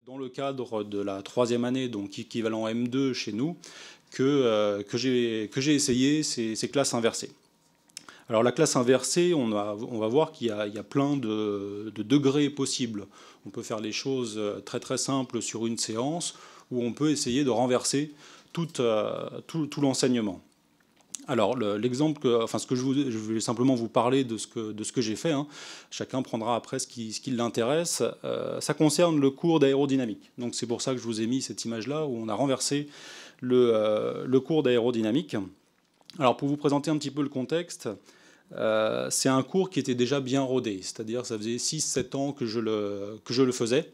dans le cadre de la troisième année, donc équivalent M2 chez nous, que j'ai essayé ces classes inversées. Alors la classe inversée, on va voir qu'il y a plein de degrés possibles. On peut faire les choses très très simples sur une séance, ou on peut essayer de renverser tout l'enseignement. Alors l'exemple, ce que je vais simplement vous parler de ce que j'ai fait, hein. Chacun prendra après ce qui l'intéresse. Ça concerne le cours d'aérodynamique. Donc c'est pour ça que je vous ai mis cette image-là où on a renversé le cours d'aérodynamique. Alors pour vous présenter un petit peu le contexte, c'est un cours qui était déjà bien rodé, c'est-à-dire ça faisait 6-7 ans que je le faisais.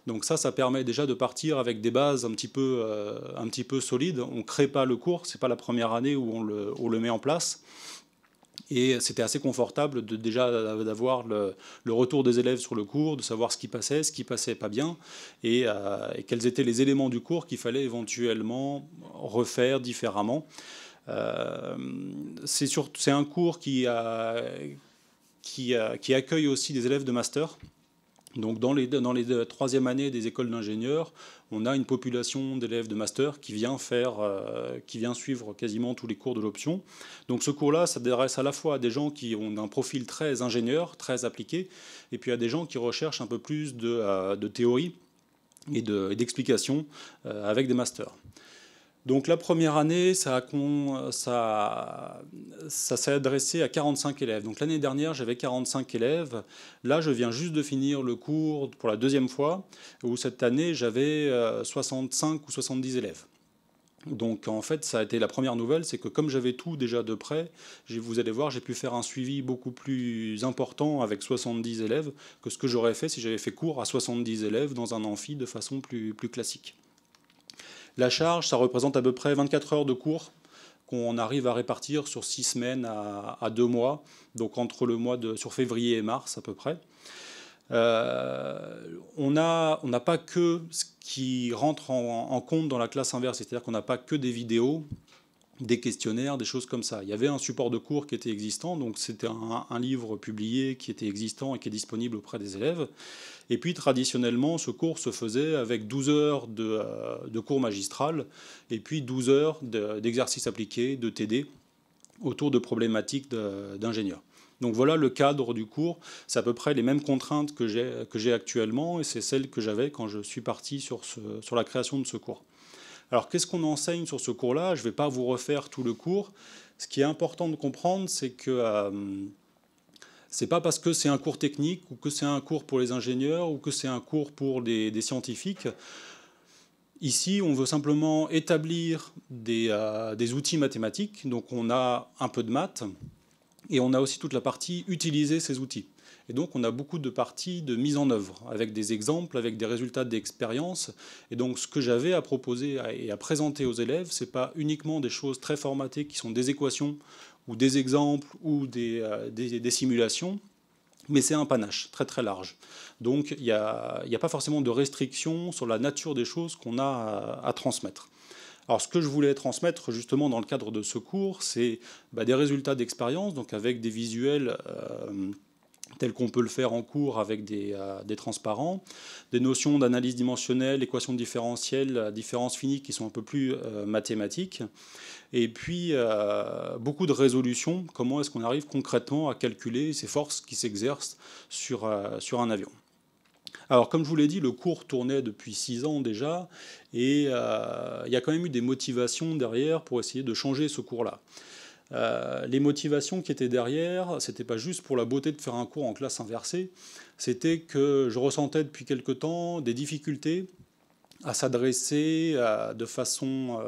Donc ça permet déjà de partir avec des bases un petit peu solides. On ne crée pas le cours, ce n'est pas la première année où on le met en place. Et c'était assez confortable déjà d'avoir le retour des élèves sur le cours, de savoir ce qui passait pas bien, et quels étaient les éléments du cours qu'il fallait éventuellement refaire différemment. C'est un cours qui accueille aussi des élèves de master. Donc dans les troisième années des écoles d'ingénieurs, on a une population d'élèves de master qui vient suivre quasiment tous les cours de l'option. Donc ce cours-là s'adresse à la fois à des gens qui ont un profil très ingénieur, très appliqué, et puis à des gens qui recherchent un peu plus de théorie et d'explication avec des masters. Donc la première année, ça s'est adressé à 45 élèves. Donc l'année dernière, j'avais 45 élèves. Là, je viens juste de finir le cours pour la deuxième fois, où cette année, j'avais 65 ou 70 élèves. Donc en fait, ça a été la première nouvelle, c'est que comme j'avais tout déjà de près, vous allez voir, j'ai pu faire un suivi beaucoup plus important avec 70 élèves que ce que j'aurais fait si j'avais fait cours à 70 élèves dans un amphi de façon plus classique. La charge, ça représente à peu près 24 heures de cours qu'on arrive à répartir sur 6 semaines à 2 mois, donc sur février et mars à peu près. On n'a pas que ce qui rentre en compte dans la classe inverse, c'est-à-dire qu'on n'a pas que des vidéos, des questionnaires, des choses comme ça. Il y avait un support de cours qui était existant, donc c'était un livre publié qui était existant et qui est disponible auprès des élèves. Et puis traditionnellement, ce cours se faisait avec 12 heures de cours magistral et puis 12 heures d'exercices appliqués, de TD, autour de problématiques d'ingénieurs. Donc voilà le cadre du cours. C'est à peu près les mêmes contraintes que j'ai actuellement et c'est celles que j'avais quand je suis parti sur la création de ce cours. Alors qu'est-ce qu'on enseigne sur ce cours-là? Je ne vais pas vous refaire tout le cours. Ce qui est important de comprendre, c'est que c'est pas parce que c'est un cours technique ou que c'est un cours pour les ingénieurs ou que c'est un cours pour des scientifiques. Ici, on veut simplement établir des outils mathématiques. Donc on a un peu de maths et on a aussi toute la partie utiliser ces outils. Et donc on a beaucoup de parties de mise en œuvre, avec des exemples, avec des résultats d'expérience. Et donc ce que j'avais à proposer et à présenter aux élèves, ce n'est pas uniquement des choses très formatées qui sont des équations ou des exemples ou des simulations, mais c'est un panache très très large. Donc il n'y a pas forcément de restrictions sur la nature des choses qu'on a à transmettre. Alors ce que je voulais transmettre justement dans le cadre de ce cours, c'est des résultats d'expérience, donc avec des visuels tels qu'on peut le faire en cours avec des transparents, des notions d'analyse dimensionnelle, équations différentielles, différences finies qui sont un peu plus mathématiques, et puis beaucoup de résolution, comment est-ce qu'on arrive concrètement à calculer ces forces qui s'exercent sur un avion. Alors comme je vous l'ai dit, le cours tournait depuis 6 ans déjà, et il y a quand même eu des motivations derrière pour essayer de changer ce cours-là. Les motivations qui étaient derrière, c'était pas juste pour la beauté de faire un cours en classe inversée, c'était que je ressentais depuis quelque temps des difficultés à s'adresser de façon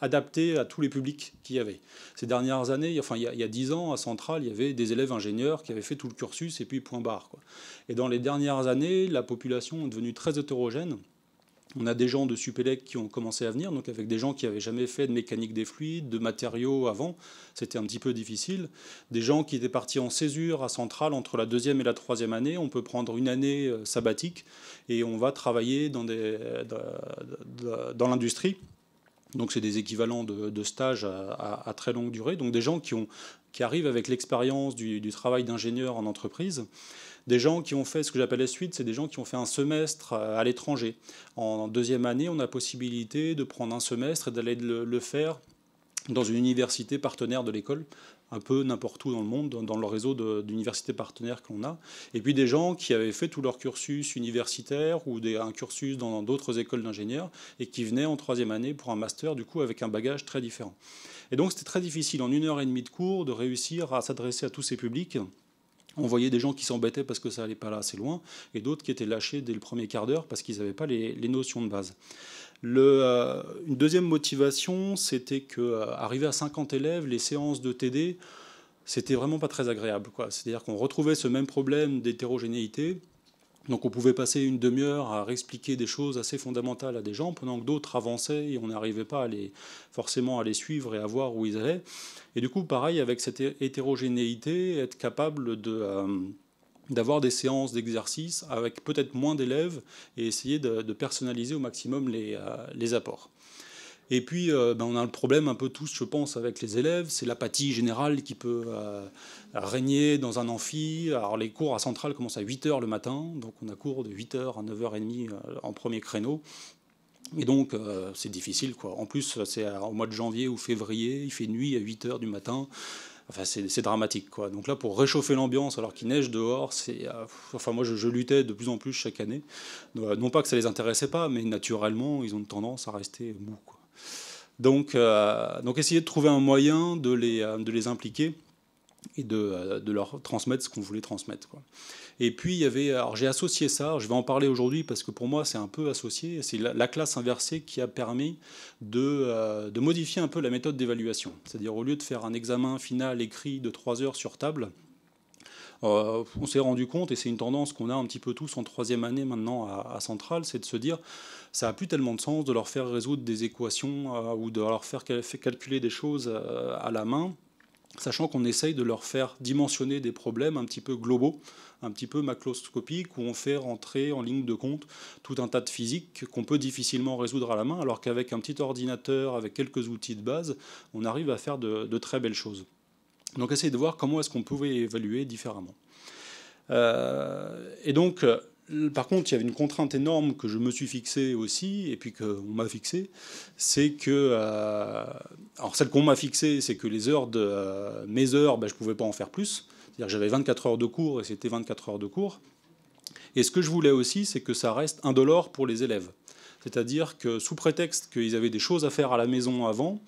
adaptée à tous les publics qu'il y avait. Ces dernières années, enfin il y a 10 ans, à Centrale, il y avait des élèves ingénieurs qui avaient fait tout le cursus et puis point barre, quoi. Et dans les dernières années, la population est devenue très hétérogène. On a des gens de Supélec qui ont commencé à venir, donc avec des gens qui n'avaient jamais fait de mécanique des fluides, de matériaux avant, c'était un petit peu difficile. Des gens qui étaient partis en césure à Centrale entre la deuxième et la troisième année, on peut prendre une année sabbatique et on va travailler dans l'industrie. Donc c'est des équivalents de stages à très longue durée. Donc des gens qui arrivent avec l'expérience du travail d'ingénieur en entreprise. Des gens qui ont fait ce que j'appelle S8, c'est des gens qui ont fait un semestre à l'étranger. En deuxième année, on a possibilité de prendre un semestre et d'aller le faire dans une université partenaire de l'école, un peu n'importe où dans le monde, dans le réseau d'universités partenaires qu'on a. Et puis des gens qui avaient fait tout leur cursus universitaire ou un cursus dans d'autres écoles d'ingénieurs et qui venaient en troisième année pour un master, du coup, avec un bagage très différent. Et donc c'était très difficile, en 1 heure et demie de cours, de réussir à s'adresser à tous ces publics. On voyait des gens qui s'embêtaient parce que ça allait pas là assez loin, et d'autres qui étaient lâchés dès le premier quart d'heure parce qu'ils n'avaient pas les notions de base. Une deuxième motivation, c'était qu'arrivé à 50 élèves, les séances de TD, c'était vraiment pas très agréable, quoi. C'est-à-dire qu'on retrouvait ce même problème d'hétérogénéité. Donc on pouvait passer une demi-heure à réexpliquer des choses assez fondamentales à des gens, pendant que d'autres avançaient et on n'arrivait pas forcément à les suivre et à voir où ils allaient. Et du coup, pareil, avec cette hétérogénéité, être capable d'avoir des séances d'exercice avec peut-être moins d'élèves et essayer de personnaliser au maximum les apports. Et puis, on a le problème un peu tous, je pense, avec les élèves, c'est l'apathie générale qui peut régner dans un amphi. Alors les cours à Centrale commencent à 8 h le matin, donc on a cours de 8 h à 9 h 30 en premier créneau. Et donc, c'est difficile, quoi. En plus, c'est au mois de janvier ou février, il fait nuit à 8 h du matin. Enfin, c'est dramatique, quoi. Donc là, pour réchauffer l'ambiance alors qu'il neige dehors, enfin, moi, je luttais de plus en plus chaque année. Non pas que ça les intéressait pas, mais naturellement, ils ont tendance à rester mous, quoi. Donc essayer de trouver un moyen de les impliquer et de leur transmettre ce qu'on voulait transmettre, quoi. Et puis, alors j'ai associé ça, je vais en parler aujourd'hui parce que pour moi, c'est un peu associé. C'est la classe inversée qui a permis de modifier un peu la méthode d'évaluation. C'est-à-dire, au lieu de faire un examen final écrit de 3 heures sur table, on s'est rendu compte, et c'est une tendance qu'on a un petit peu tous en troisième année maintenant à Centrale, c'est de se dire, ça n'a plus tellement de sens de leur faire résoudre des équations ou de leur faire calculer des choses à la main, sachant qu'on essaye de leur faire dimensionner des problèmes un petit peu globaux, un petit peu macroscopiques, où on fait rentrer en ligne de compte tout un tas de physique qu'on peut difficilement résoudre à la main, alors qu'avec un petit ordinateur, avec quelques outils de base, on arrive à faire de très belles choses. Donc essayer de voir comment est-ce qu'on pouvait évaluer différemment. Et donc, par contre, il y avait une contrainte énorme que je me suis fixée aussi, et puis qu'on m'a fixée, c'est que... alors celle qu'on m'a fixée, c'est que mes heures, je ne pouvais pas en faire plus. C'est-à-dire que j'avais 24 heures de cours, et c'était 24 heures de cours. Et ce que je voulais aussi, c'est que ça reste indolore pour les élèves. C'est-à-dire que sous prétexte qu'ils avaient des choses à faire à la maison avant,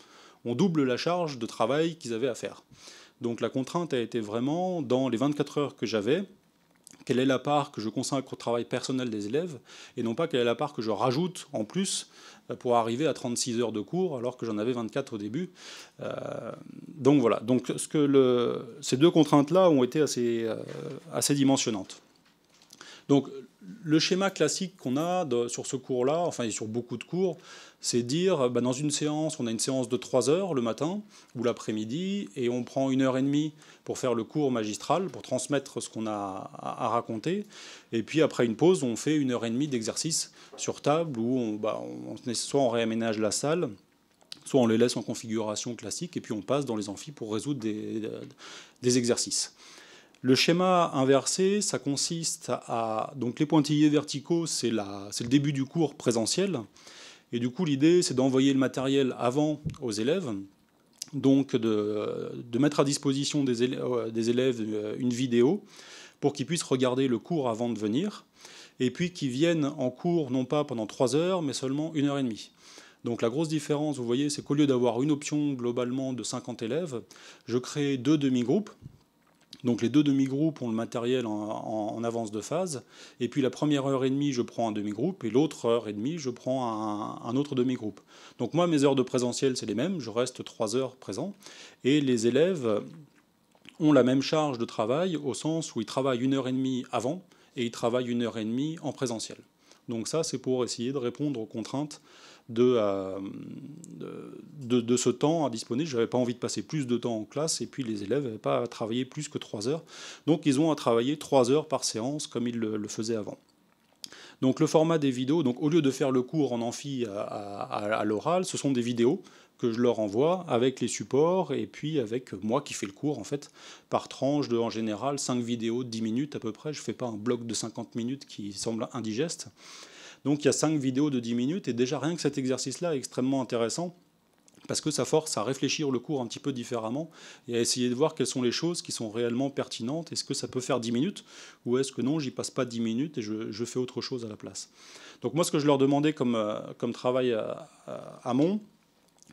on double la charge de travail qu'ils avaient à faire. Donc la contrainte a été vraiment, dans les 24 heures que j'avais, quelle est la part que je consacre au travail personnel des élèves, et non pas quelle est la part que je rajoute en plus pour arriver à 36 heures de cours, alors que j'en avais 24 au début. Donc voilà, donc ces deux contraintes-là ont été assez dimensionnantes. Donc le schéma classique qu'on a sur ce cours-là, enfin et sur beaucoup de cours, c'est dire, dans une séance, on a une séance de 3 heures le matin ou l'après-midi, et on prend 1 h 30 pour faire le cours magistral, pour transmettre ce qu'on a à raconter. Et puis après une pause, on fait 1 h 30 d'exercice sur table, où soit on réaménage la salle, soit on les laisse en configuration classique, et puis on passe dans les amphis pour résoudre des exercices. Le schéma inversé, ça consiste à... Donc les pointillés verticaux, c'est le début du cours présentiel. Et du coup, l'idée, c'est d'envoyer le matériel avant aux élèves, donc de mettre à disposition des élèves une vidéo pour qu'ils puissent regarder le cours avant de venir, et puis qu'ils viennent en cours non pas pendant 3 heures, mais seulement 1 h 30. Donc la grosse différence, vous voyez, c'est qu'au lieu d'avoir une option globalement de 50 élèves, je crée 2 demi-groupes. Donc les 2 demi-groupes ont le matériel en avance de phase, et puis la première 1 h 30, je prends un demi-groupe, et l'autre 1 h 30, je prends un autre demi-groupe. Donc moi, mes heures de présentiel, c'est les mêmes, je reste 3 heures présent, et les élèves ont la même charge de travail, au sens où ils travaillent 1 h 30 avant, et ils travaillent 1 h 30 en présentiel. Donc ça, c'est pour essayer de répondre aux contraintes de ce temps à disponible. Je n'avais pas envie de passer plus de temps en classe, et puis les élèves n'avaient pas à travailler plus que 3 heures. Donc ils ont à travailler 3 heures par séance, comme ils le faisaient avant. Donc le format des vidéos, donc au lieu de faire le cours en amphi à l'oral, ce sont des vidéos que je leur envoie avec les supports et puis avec moi qui fais le cours en fait, par tranche de en général 5 vidéos de 10 minutes à peu près. Je ne fais pas un bloc de 50 minutes qui semble indigeste. Donc il y a 5 vidéos de 10 minutes et déjà rien que cet exercice-là est extrêmement intéressant parce que ça force à réfléchir le cours un petit peu différemment et à essayer de voir quelles sont les choses qui sont réellement pertinentes. Est-ce que ça peut faire 10 minutes ou est-ce que non, j'y passe pas 10 minutes et je fais autre chose à la place. Donc moi, ce que je leur demandais comme travail amont,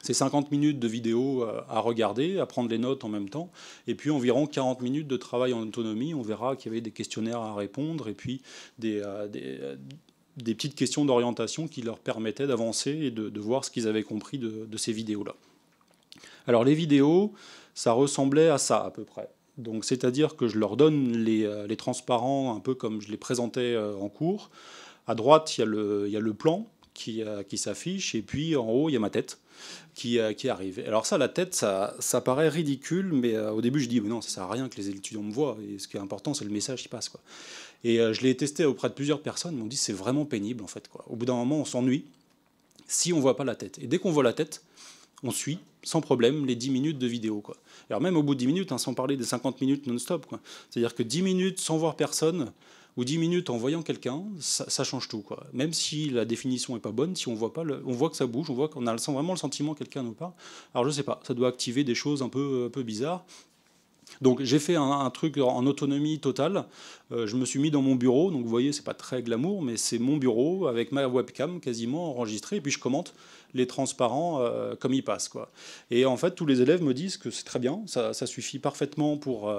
c'est 50 minutes de vidéo à regarder, à prendre les notes en même temps, et puis environ 40 minutes de travail en autonomie. On verra qu'il y avait des questionnaires à répondre et puis des petites questions d'orientation qui leur permettaient d'avancer et de voir ce qu'ils avaient compris de ces vidéos-là. Alors les vidéos, ça ressemblait à ça à peu près. Donc c'est-à-dire que je leur donne les transparents un peu comme je les présentais en cours. À droite, il y a le plan qui s'affiche, et puis en haut, il y a ma tête qui arrive. Alors ça, la tête, ça paraît ridicule, mais au début, je dis, mais non, ça sert à rien que les étudiants me voient, et ce qui est important, c'est le message qui passe, quoi. Et je l'ai testé auprès de plusieurs personnes, ils m'ont dit, c'est vraiment pénible, en fait, quoi. Au bout d'un moment, on s'ennuie si on voit pas la tête. Et dès qu'on voit la tête, on suit sans problème les 10 minutes de vidéo, quoi. Alors même au bout de 10 minutes, hein, sans parler des 50 minutes non-stop, quoi. C'est-à-dire que 10 minutes sans voir personne, ou 10 minutes en voyant quelqu'un, ça change tout, quoi. Même si la définition n'est pas bonne, si on voit pas, on voit que ça bouge, on voit qu'on a vraiment le sentiment que quelqu'un nous parle. Alors je sais pas, ça doit activer des choses un peu bizarres. Donc j'ai fait un truc en autonomie totale. Je me suis mis dans mon bureau, donc vous voyez, c'est pas très glamour, mais c'est mon bureau avec ma webcam quasiment enregistrée, et puis je commente les transparents comme ils passent, quoi. Et en fait, tous les élèves me disent que c'est très bien, ça suffit parfaitement pour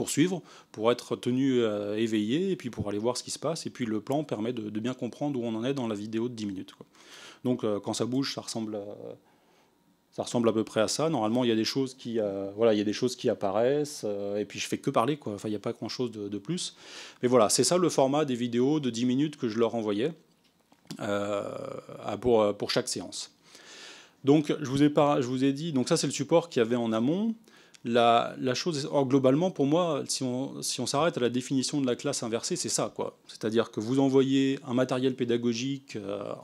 suivre, pour être tenu éveillé, et puis pour aller voir ce qui se passe. Et puis le plan permet de bien comprendre où on en est dans la vidéo de 10 minutes, quoi. Donc quand ça bouge, ça ressemble à peu près à ça. Normalement, il y a des choses voilà, il y a des choses qui apparaissent, et puis je fais que parler, quoi. Enfin, il n'y a pas grand-chose de plus. Mais voilà, c'est ça le format des vidéos de 10 minutes que je leur envoyais pour chaque séance. Donc, je vous ai dit, donc ça c'est le support qu'il y avait en amont. La chose, globalement, pour moi, si on s'arrête à la définition de la classe inversée, c'est ça, quoi. C'est-à-dire que vous envoyez un matériel pédagogique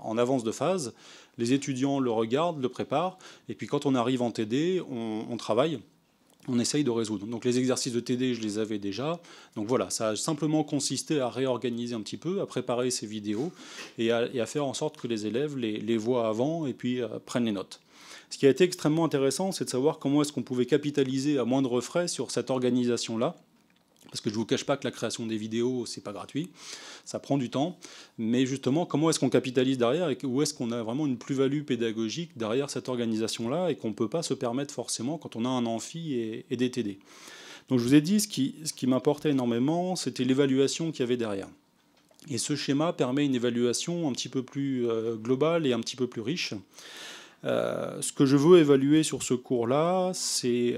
en avance de phase, les étudiants le regardent, le préparent, et puis quand on arrive en TD, on travaille, on essaye de résoudre. Donc les exercices de TD, je les avais déjà. Donc voilà, ça a simplement consisté à réorganiser un petit peu, à préparer ces vidéos, et à faire en sorte que les élèves les voient avant, et puis prennent les notes. Ce qui a été extrêmement intéressant, c'est de savoir comment est-ce qu'on pouvait capitaliser à moindre frais sur cette organisation-là. Parce que je ne vous cache pas que la création des vidéos, c'est pas gratuit, ça prend du temps. Mais justement, comment est-ce qu'on capitalise derrière et où est-ce qu'on a vraiment une plus-value pédagogique derrière cette organisation-là et qu'on ne peut pas se permettre forcément quand on a un amphi et des TD. Donc je vous ai dit, ce qui m'importait énormément, c'était l'évaluation qu'il y avait derrière. Et ce schéma permet une évaluation un petit peu plus globale et un petit peu plus riche. Ce que je veux évaluer sur ce cours-là, c'est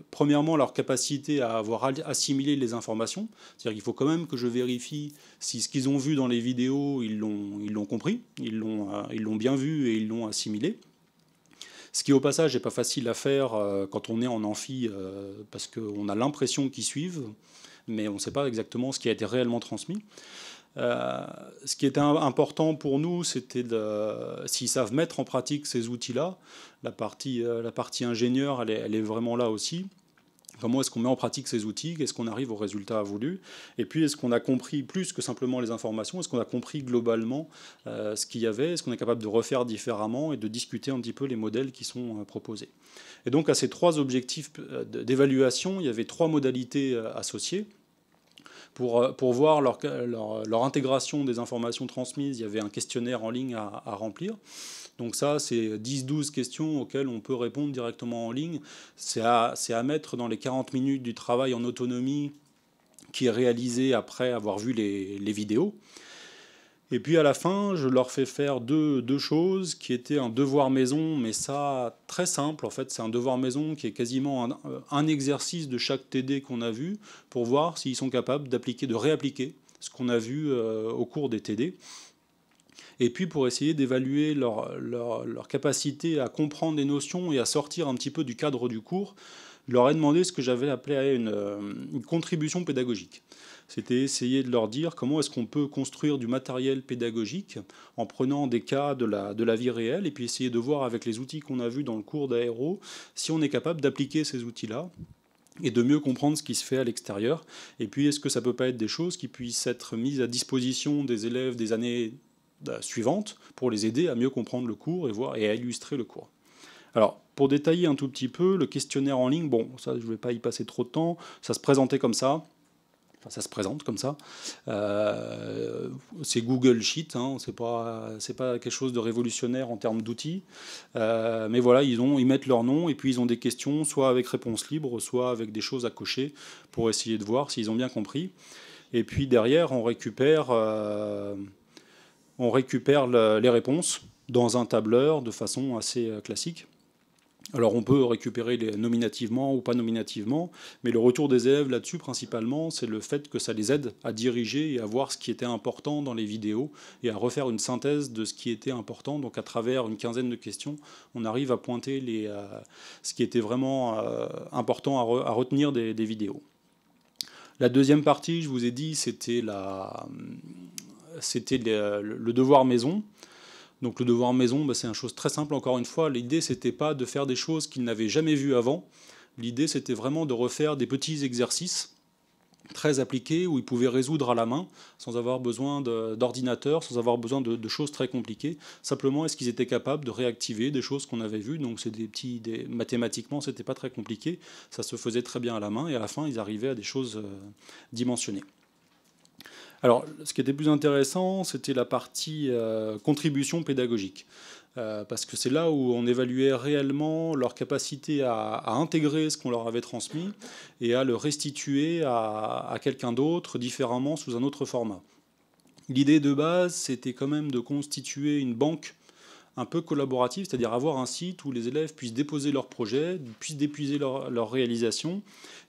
premièrement leur capacité à avoir assimilé les informations. C'est-à-dire qu'il faut quand même que je vérifie si ce qu'ils ont vu dans les vidéos, ils l'ont compris, ils l'ont bien vu et ils l'ont assimilé. Ce qui au passage n'est pas facile à faire quand on est en amphi, parce qu'on a l'impression qu'ils suivent, mais on ne sait pas exactement ce qui a été réellement transmis. Ce qui était important pour nous, c'était s'ils savent mettre en pratique ces outils-là. La partie ingénieur, elle est vraiment là aussi. Comment est-ce qu'on met en pratique ces outils? Est-ce qu'on arrive au résultat voulu? Et puis, est-ce qu'on a compris plus que simplement les informations? Est-ce qu'on a compris globalement ce qu'il y avait? Est-ce qu'on est capable de refaire différemment et de discuter un petit peu les modèles qui sont proposés? Et donc, à ces 3 objectifs d'évaluation, il y avait 3 modalités associées. Pour voir leur intégration des informations transmises, il y avait un questionnaire en ligne à remplir. Donc ça, c'est 10-12 questions auxquelles on peut répondre directement en ligne. C'est à mettre dans les 40 minutes du travail en autonomie qui est réalisé après avoir vu les vidéos. Et puis à la fin, je leur fais faire deux choses qui étaient un devoir maison, mais ça, très simple en fait. C'est un devoir maison qui est quasiment un exercice de chaque TD qu'on a vu pour voir s'ils sont capables de réappliquer ce qu'on a vu au cours des TD. Et puis pour essayer d'évaluer leur capacité à comprendre des notions et à sortir un petit peu du cadre du cours, je leur ai demandé ce que j'avais appelé une contribution pédagogique. C'était essayer de leur dire comment est-ce qu'on peut construire du matériel pédagogique en prenant des cas de la vie réelle et puis essayer de voir avec les outils qu'on a vus dans le cours d'aéro si on est capable d'appliquer ces outils-là et de mieux comprendre ce qui se fait à l'extérieur. Et puis, est-ce que ça ne peut pas être des choses qui puissent être mises à disposition des élèves des années suivantes pour les aider à mieux comprendre le cours et à illustrer le cours. Alors, pour détailler un tout petit peu, le questionnaire en ligne, bon, ça, je ne vais pas y passer trop de temps, ça se présentait comme ça. Enfin, ça se présente comme ça. C'est Google Sheet, hein, c'est pas quelque chose de révolutionnaire en termes d'outils. Mais voilà, ils mettent leur nom et puis ils ont des questions, soit avec réponse libre, soit avec des choses à cocher pour essayer de voir s'ils ont bien compris. Et puis derrière, on récupère les réponses dans un tableur de façon assez classique. Alors on peut récupérer nominativement ou pas nominativement, mais le retour des élèves là-dessus principalement, c'est le fait que ça les aide à diriger et à voir ce qui était important dans les vidéos et à refaire une synthèse de ce qui était important. Donc à travers une quinzaine de questions, on arrive à pointer ce qui était vraiment important à retenir des vidéos. La deuxième partie, je vous ai dit, c'était le devoir maison. Donc le devoir maison, c'est une chose très simple, encore une fois. L'idée, c'était pas de faire des choses qu'ils n'avaient jamais vues avant. L'idée, c'était vraiment de refaire des petits exercices très appliqués où ils pouvaient résoudre à la main, sans avoir besoin d'ordinateur, sans avoir besoin de choses très compliquées. Simplement, est-ce qu'ils étaient capables de réactiver des choses qu'on avait vues. Donc c'est mathématiquement, c'était pas très compliqué. Ça se faisait très bien à la main et à la fin, ils arrivaient à des choses dimensionnées. Alors, ce qui était plus intéressant, c'était la partie contribution pédagogique. Parce que c'est là où on évaluait réellement leur capacité à intégrer ce qu'on leur avait transmis et à le restituer à quelqu'un d'autre différemment sous un autre format. L'idée de base, c'était quand même de constituer une banque un peu collaborative, c'est-à-dire avoir un site où les élèves puissent déposer leurs projets, puissent dépuiser leur réalisation,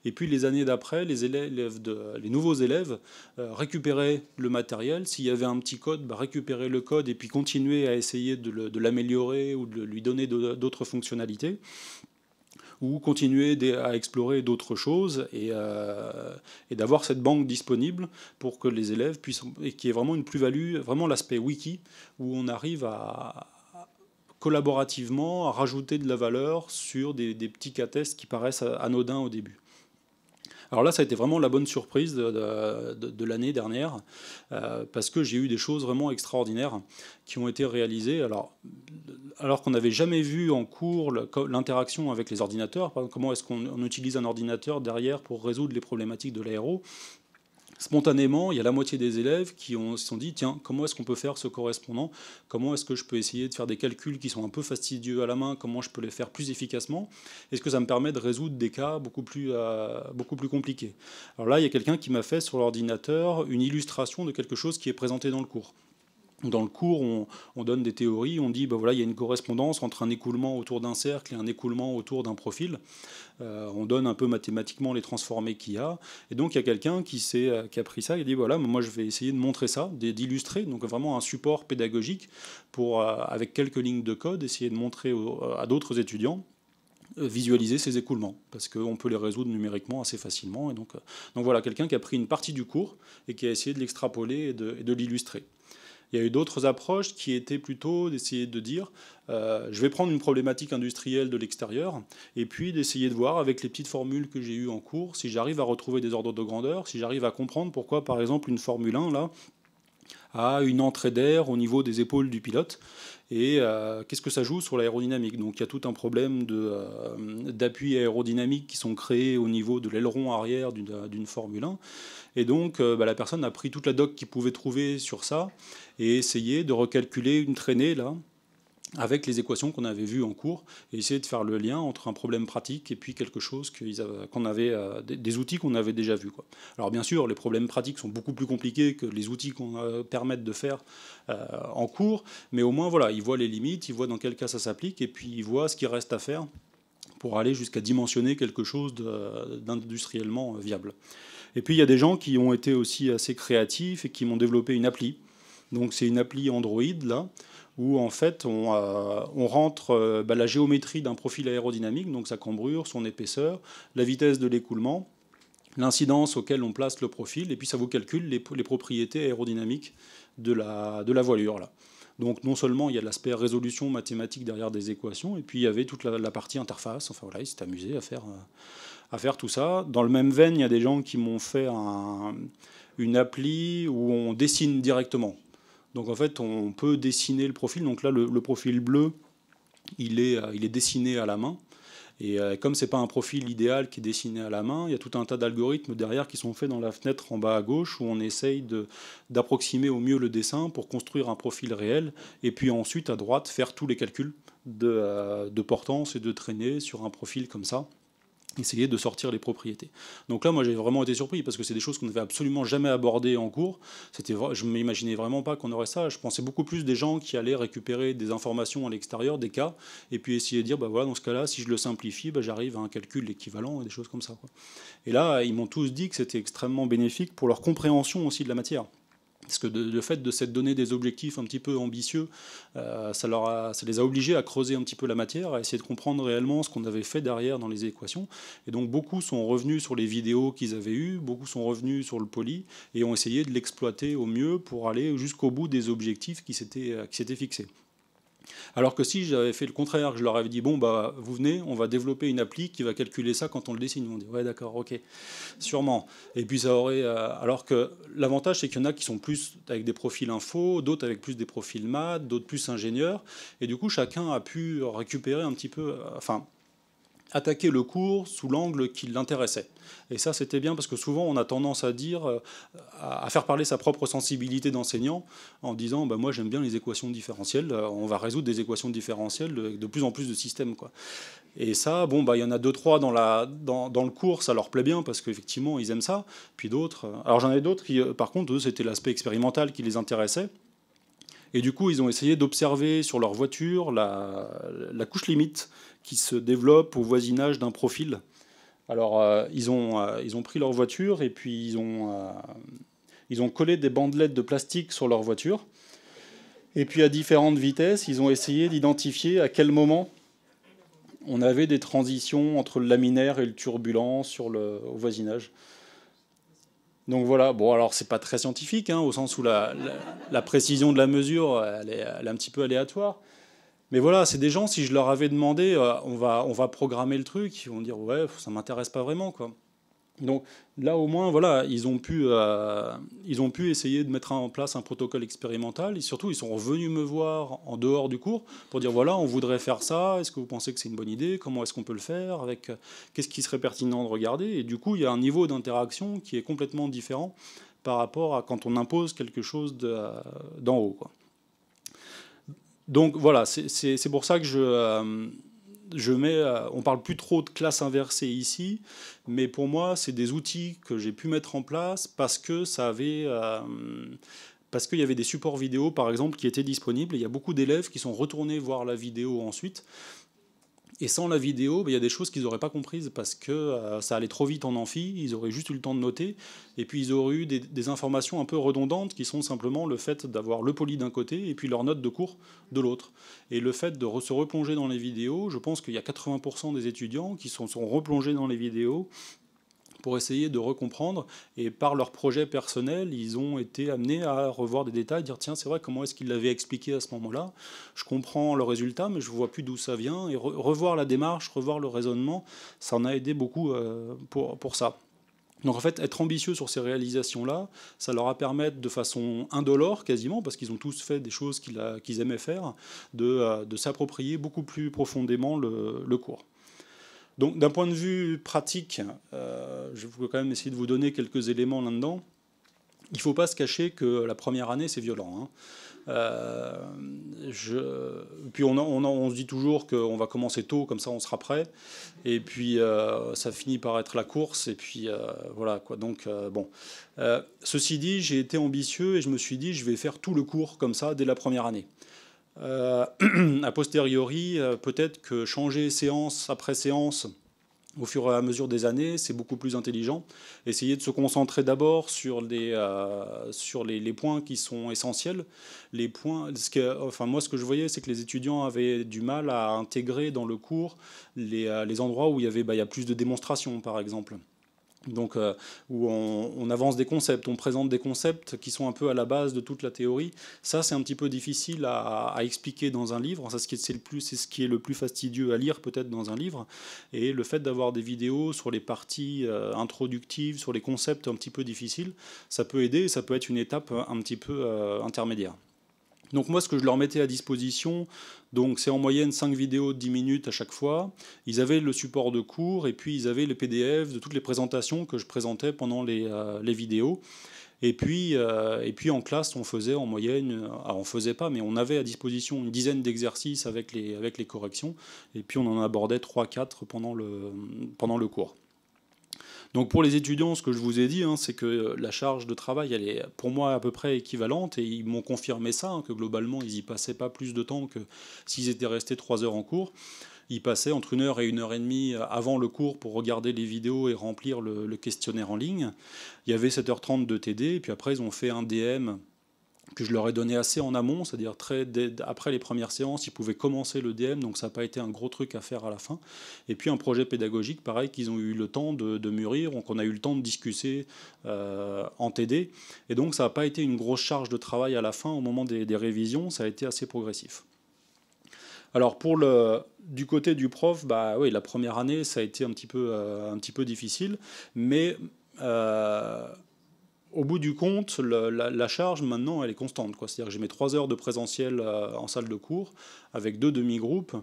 et puis les années d'après, les nouveaux élèves récupéraient le matériel. S'il y avait un petit code, récupérer le code et puis continuer à essayer de l'améliorer ou de lui donner d'autres fonctionnalités, ou continuer à explorer d'autres choses et d'avoir cette banque disponible pour que les élèves puissent, et qui est vraiment une plus-value, vraiment l'aspect wiki, où on arrive collaborativement à rajouter de la valeur sur des petits cas tests qui paraissent anodins au début. Alors là, ça a été vraiment la bonne surprise de l'année dernière, parce que j'ai eu des choses vraiment extraordinaires qui ont été réalisées. Alors qu'on n'avait jamais vu en cours l'interaction avec les ordinateurs, comment est-ce qu'on utilise un ordinateur derrière pour résoudre les problématiques de l'aéro. Spontanément, il y a la moitié des élèves qui se sont dit, tiens, comment est-ce qu'on peut faire ce correspondant? Comment est-ce que je peux essayer de faire des calculs qui sont un peu fastidieux à la main? Comment je peux les faire plus efficacement? Est-ce que ça me permet de résoudre des cas beaucoup plus compliqués? Alors là, il y a quelqu'un qui m'a fait sur l'ordinateur une illustration de quelque chose qui est présenté dans le cours. Dans le cours, on donne des théories, on dit voilà, il y a une correspondance entre un écoulement autour d'un cercle et un écoulement autour d'un profil. On donne un peu mathématiquement les transformés qu'il y a. Et donc il y a quelqu'un qui a pris ça et dit voilà, moi je vais essayer de montrer ça, d'illustrer, donc vraiment un support pédagogique pour, avec quelques lignes de code, essayer de montrer à d'autres étudiants visualiser ces écoulements, parce qu'on peut les résoudre numériquement assez facilement. Et donc voilà, quelqu'un qui a pris une partie du cours et qui a essayé de l'extrapoler et de l'illustrer. Il y a eu d'autres approches qui étaient plutôt d'essayer de dire je vais prendre une problématique industrielle de l'extérieur et puis d'essayer de voir avec les petites formules que j'ai eues en cours si j'arrive à retrouver des ordres de grandeur, si j'arrive à comprendre pourquoi par exemple une Formule 1 là a une entrée d'air au niveau des épaules du pilote et qu'est-ce que ça joue sur l'aérodynamique. Donc il y a tout un problème d'appui aérodynamique qui sont créés au niveau de l'aileron arrière d'une Formule 1. Et donc la personne a pris toute la doc qu'il pouvait trouver sur ça et essayé de recalculer une traînée là avec les équations qu'on avait vues en cours et essayer de faire le lien entre un problème pratique et puis quelque chose qu'on avait, des outils qu'on avait déjà vus, quoi. Alors bien sûr, les problèmes pratiques sont beaucoup plus compliqués que les outils qu'on permettent de faire en cours, mais au moins voilà, ils voient les limites, ils voient dans quel cas ça s'applique et puis ils voient ce qu'il reste à faire pour aller jusqu'à dimensionner quelque chose d'industriellement viable. Et puis il y a des gens qui ont été aussi assez créatifs et qui m'ont développé une appli Donc c'est une appli Android là, où en fait on rentre la géométrie d'un profil aérodynamique, donc sa cambrure, son épaisseur, la vitesse de l'écoulement, l'incidence auquel on place le profil, et puis ça vous calcule les propriétés aérodynamiques de la voilure là. Donc non seulement il y a l'aspect résolution mathématique derrière des équations, et puis il y avait toute la partie interface. Enfin voilà, ils s'étaient amusés à faire tout ça. Dans le même veine, il y a des gens qui m'ont fait une appli où on dessine directement. Donc en fait, on peut dessiner le profil. Donc là, le profil bleu, il est dessiné à la main. Et comme c'est pas un profil idéal qui est dessiné à la main, il y a tout un tas d'algorithmes derrière qui sont faits dans la fenêtre en bas à gauche où on essaye d'approximer au mieux le dessin pour construire un profil réel. Et puis ensuite, à droite, faire tous les calculs de portance et de traînée sur un profil comme ça. Essayer de sortir les propriétés. Donc là, moi, j'ai vraiment été surpris parce que c'est des choses qu'on n'avait absolument jamais abordées en cours. Je ne m'imaginais vraiment pas qu'on aurait ça. Je pensais beaucoup plus des gens qui allaient récupérer des informations à l'extérieur, des cas, et puis essayer de dire, bah voilà, dans ce cas-là, si je le simplifie, bah, j'arrive à un calcul équivalent et des choses comme ça, quoi. Et là, ils m'ont tous dit que c'était extrêmement bénéfique pour leur compréhension aussi de la matière. Parce que le fait de s'être donné des objectifs un petit peu ambitieux, ça les a obligés à creuser un petit peu la matière, à essayer de comprendre réellement ce qu'on avait fait derrière dans les équations. Et donc beaucoup sont revenus sur les vidéos qu'ils avaient eues, beaucoup sont revenus sur le poly, et ont essayé de l'exploiter au mieux pour aller jusqu'au bout des objectifs qui s'étaient fixés. Alors que si j'avais fait le contraire, que je leur avais dit, bon, bah, vous venez, on va développer une appli qui va calculer ça quand on le dessine. Ils vont dire, ouais, d'accord, ok, sûrement. Et puis ça aurait. Alors que l'avantage, c'est qu'il y en a qui sont plus avec des profils info, d'autres avec plus des profils maths, d'autres plus ingénieurs. Et du coup, chacun a pu récupérer un petit peu. Enfin, attaquer le cours sous l'angle qui l'intéressait. Et ça, c'était bien parce que souvent, on a tendance à dire, à faire parler sa propre sensibilité d'enseignant en disant, bah, moi, j'aime bien les équations différentielles, on va résoudre des équations différentielles de plus en plus de systèmes, quoi. Et ça, bon, bah, il y en a deux, trois dans le cours, ça leur plaît bien parce qu'effectivement, ils aiment ça. Puis d'autres. Alors, j'en ai d'autres qui, par contre, eux, c'était l'aspect expérimental qui les intéressait. Et du coup, ils ont essayé d'observer sur leur voiture la couche limite qui se développe au voisinage d'un profil. Alors, ils ont pris leur voiture et puis ils ont collé des bandelettes de plastique sur leur voiture. Et puis, à différentes vitesses, ils ont essayé d'identifier à quel moment on avait des transitions entre le laminaire et le turbulent au voisinage. Donc voilà, bon alors c'est pas très scientifique, hein, au sens où la précision de la mesure, elle est un petit peu aléatoire. Mais voilà, c'est des gens, si je leur avais demandé, on va programmer le truc, ils vont dire ouais, ça m'intéresse pas vraiment, quoi. Donc là au moins, voilà, ils ont pu essayer de mettre en place un protocole expérimental. Et surtout, ils sont revenus me voir en dehors du cours pour dire voilà, on voudrait faire ça. Est-ce que vous pensez que c'est une bonne idée? Comment est-ce qu'on peut le faire? Avec qu'est-ce qui serait pertinent de regarder? Et du coup, il y a un niveau d'interaction qui est complètement différent par rapport à quand on impose quelque chose d'en haut, quoi. Donc voilà, c'est pour ça que on parle plus trop de classe inversée ici, mais pour moi, c'est des outils que j'ai pu mettre en place parce que parce qu'il y avait des supports vidéo, par exemple, qui étaient disponibles. Et il y a beaucoup d'élèves qui sont retournés voir la vidéo ensuite. Et sans la vidéo, il y a des choses qu'ils n'auraient pas comprises parce que ça allait trop vite en amphi, ils auraient juste eu le temps de noter, et puis ils auraient eu des informations un peu redondantes qui sont simplement le fait d'avoir le poly d'un côté et puis leur note de cours de l'autre. Et le fait de se replonger dans les vidéos, je pense qu'il y a 80% des étudiants qui sont replongés dans les vidéos pour essayer de recomprendre, et par leur projet personnel, ils ont été amenés à revoir des détails, dire tiens, c'est vrai, comment est-ce qu'il l'avait expliqué à ce moment-là, je comprends le résultat, mais je ne vois plus d'où ça vient, et revoir la démarche, revoir le raisonnement, ça en a aidé beaucoup pour ça. Donc en fait, être ambitieux sur ces réalisations-là, ça leur a permis de façon indolore quasiment, parce qu'ils ont tous fait des choses qu'ils aimaient faire, de s'approprier beaucoup plus profondément le cours. Donc d'un point de vue pratique, je vais quand même essayer de vous donner quelques éléments là-dedans. Il ne faut pas se cacher que la première année, c'est violent, hein. Puis on se dit toujours qu'on va commencer tôt, comme ça on sera prêt. Et puis ça finit par être la course. Et puis voilà, quoi. Donc bon. Ceci dit, j'ai été ambitieux et je me suis dit je vais faire tout le cours comme ça dès la première année. A posteriori, peut-être que changer séance après séance Au fur et à mesure des années, c'est beaucoup plus intelligent. Essayer de se concentrer d'abord sur les points qui sont essentiels. Les points, enfin, moi, ce que je voyais, c'est que les étudiants avaient du mal à intégrer dans le cours les endroits où il y a plus de démonstrations, par exemple. Donc, où on avance des concepts, on présente des concepts qui sont un peu à la base de toute la théorie. Ça, c'est un petit peu difficile à expliquer dans un livre. Ça, c'est ce qui est le plus fastidieux à lire peut-être dans un livre. Et le fait d'avoir des vidéos sur les parties introductives, sur les concepts un petit peu difficiles, ça peut aider. Ça peut être une étape un petit peu intermédiaire. Donc moi, ce que je leur mettais à disposition, donc c'est en moyenne 5 vidéos de 10 minutes à chaque fois. Ils avaient le support de cours et puis ils avaient le PDF de toutes les présentations que je présentais pendant les vidéos. Et puis en classe, on faisait en moyenne, on faisait pas, mais on avait à disposition une dizaine d'exercices avec les corrections. Et puis on en abordait 3-4 pendant le cours. Donc pour les étudiants, ce que je vous ai dit, c'est que la charge de travail, elle est pour moi à peu près équivalente, et ils m'ont confirmé ça, que globalement, ils n'y passaient pas plus de temps que s'ils étaient restés 3 heures en cours. Ils passaient entre 1 heure et 1 heure et demie avant le cours pour regarder les vidéos et remplir le questionnaire en ligne. Il y avait 7h30 de TD, et puis après, ils ont fait un DM que je leur ai donné assez en amont, c'est-à-dire après les premières séances, ils pouvaient commencer le DM, donc ça n'a pas été un gros truc à faire à la fin. Et puis un projet pédagogique, pareil, qu'ils ont eu le temps de mûrir, donc on a eu le temps de discuter en TD, et donc ça n'a pas été une grosse charge de travail à la fin, au moment des révisions, ça a été assez progressif. Alors du côté du prof, bah oui, la première année, ça a été un petit peu difficile, mais au bout du compte, la charge maintenant, elle est constante, quoi. C'est-à-dire que j'ai mes 3 heures de présentiel en salle de cours avec 2 demi-groupes.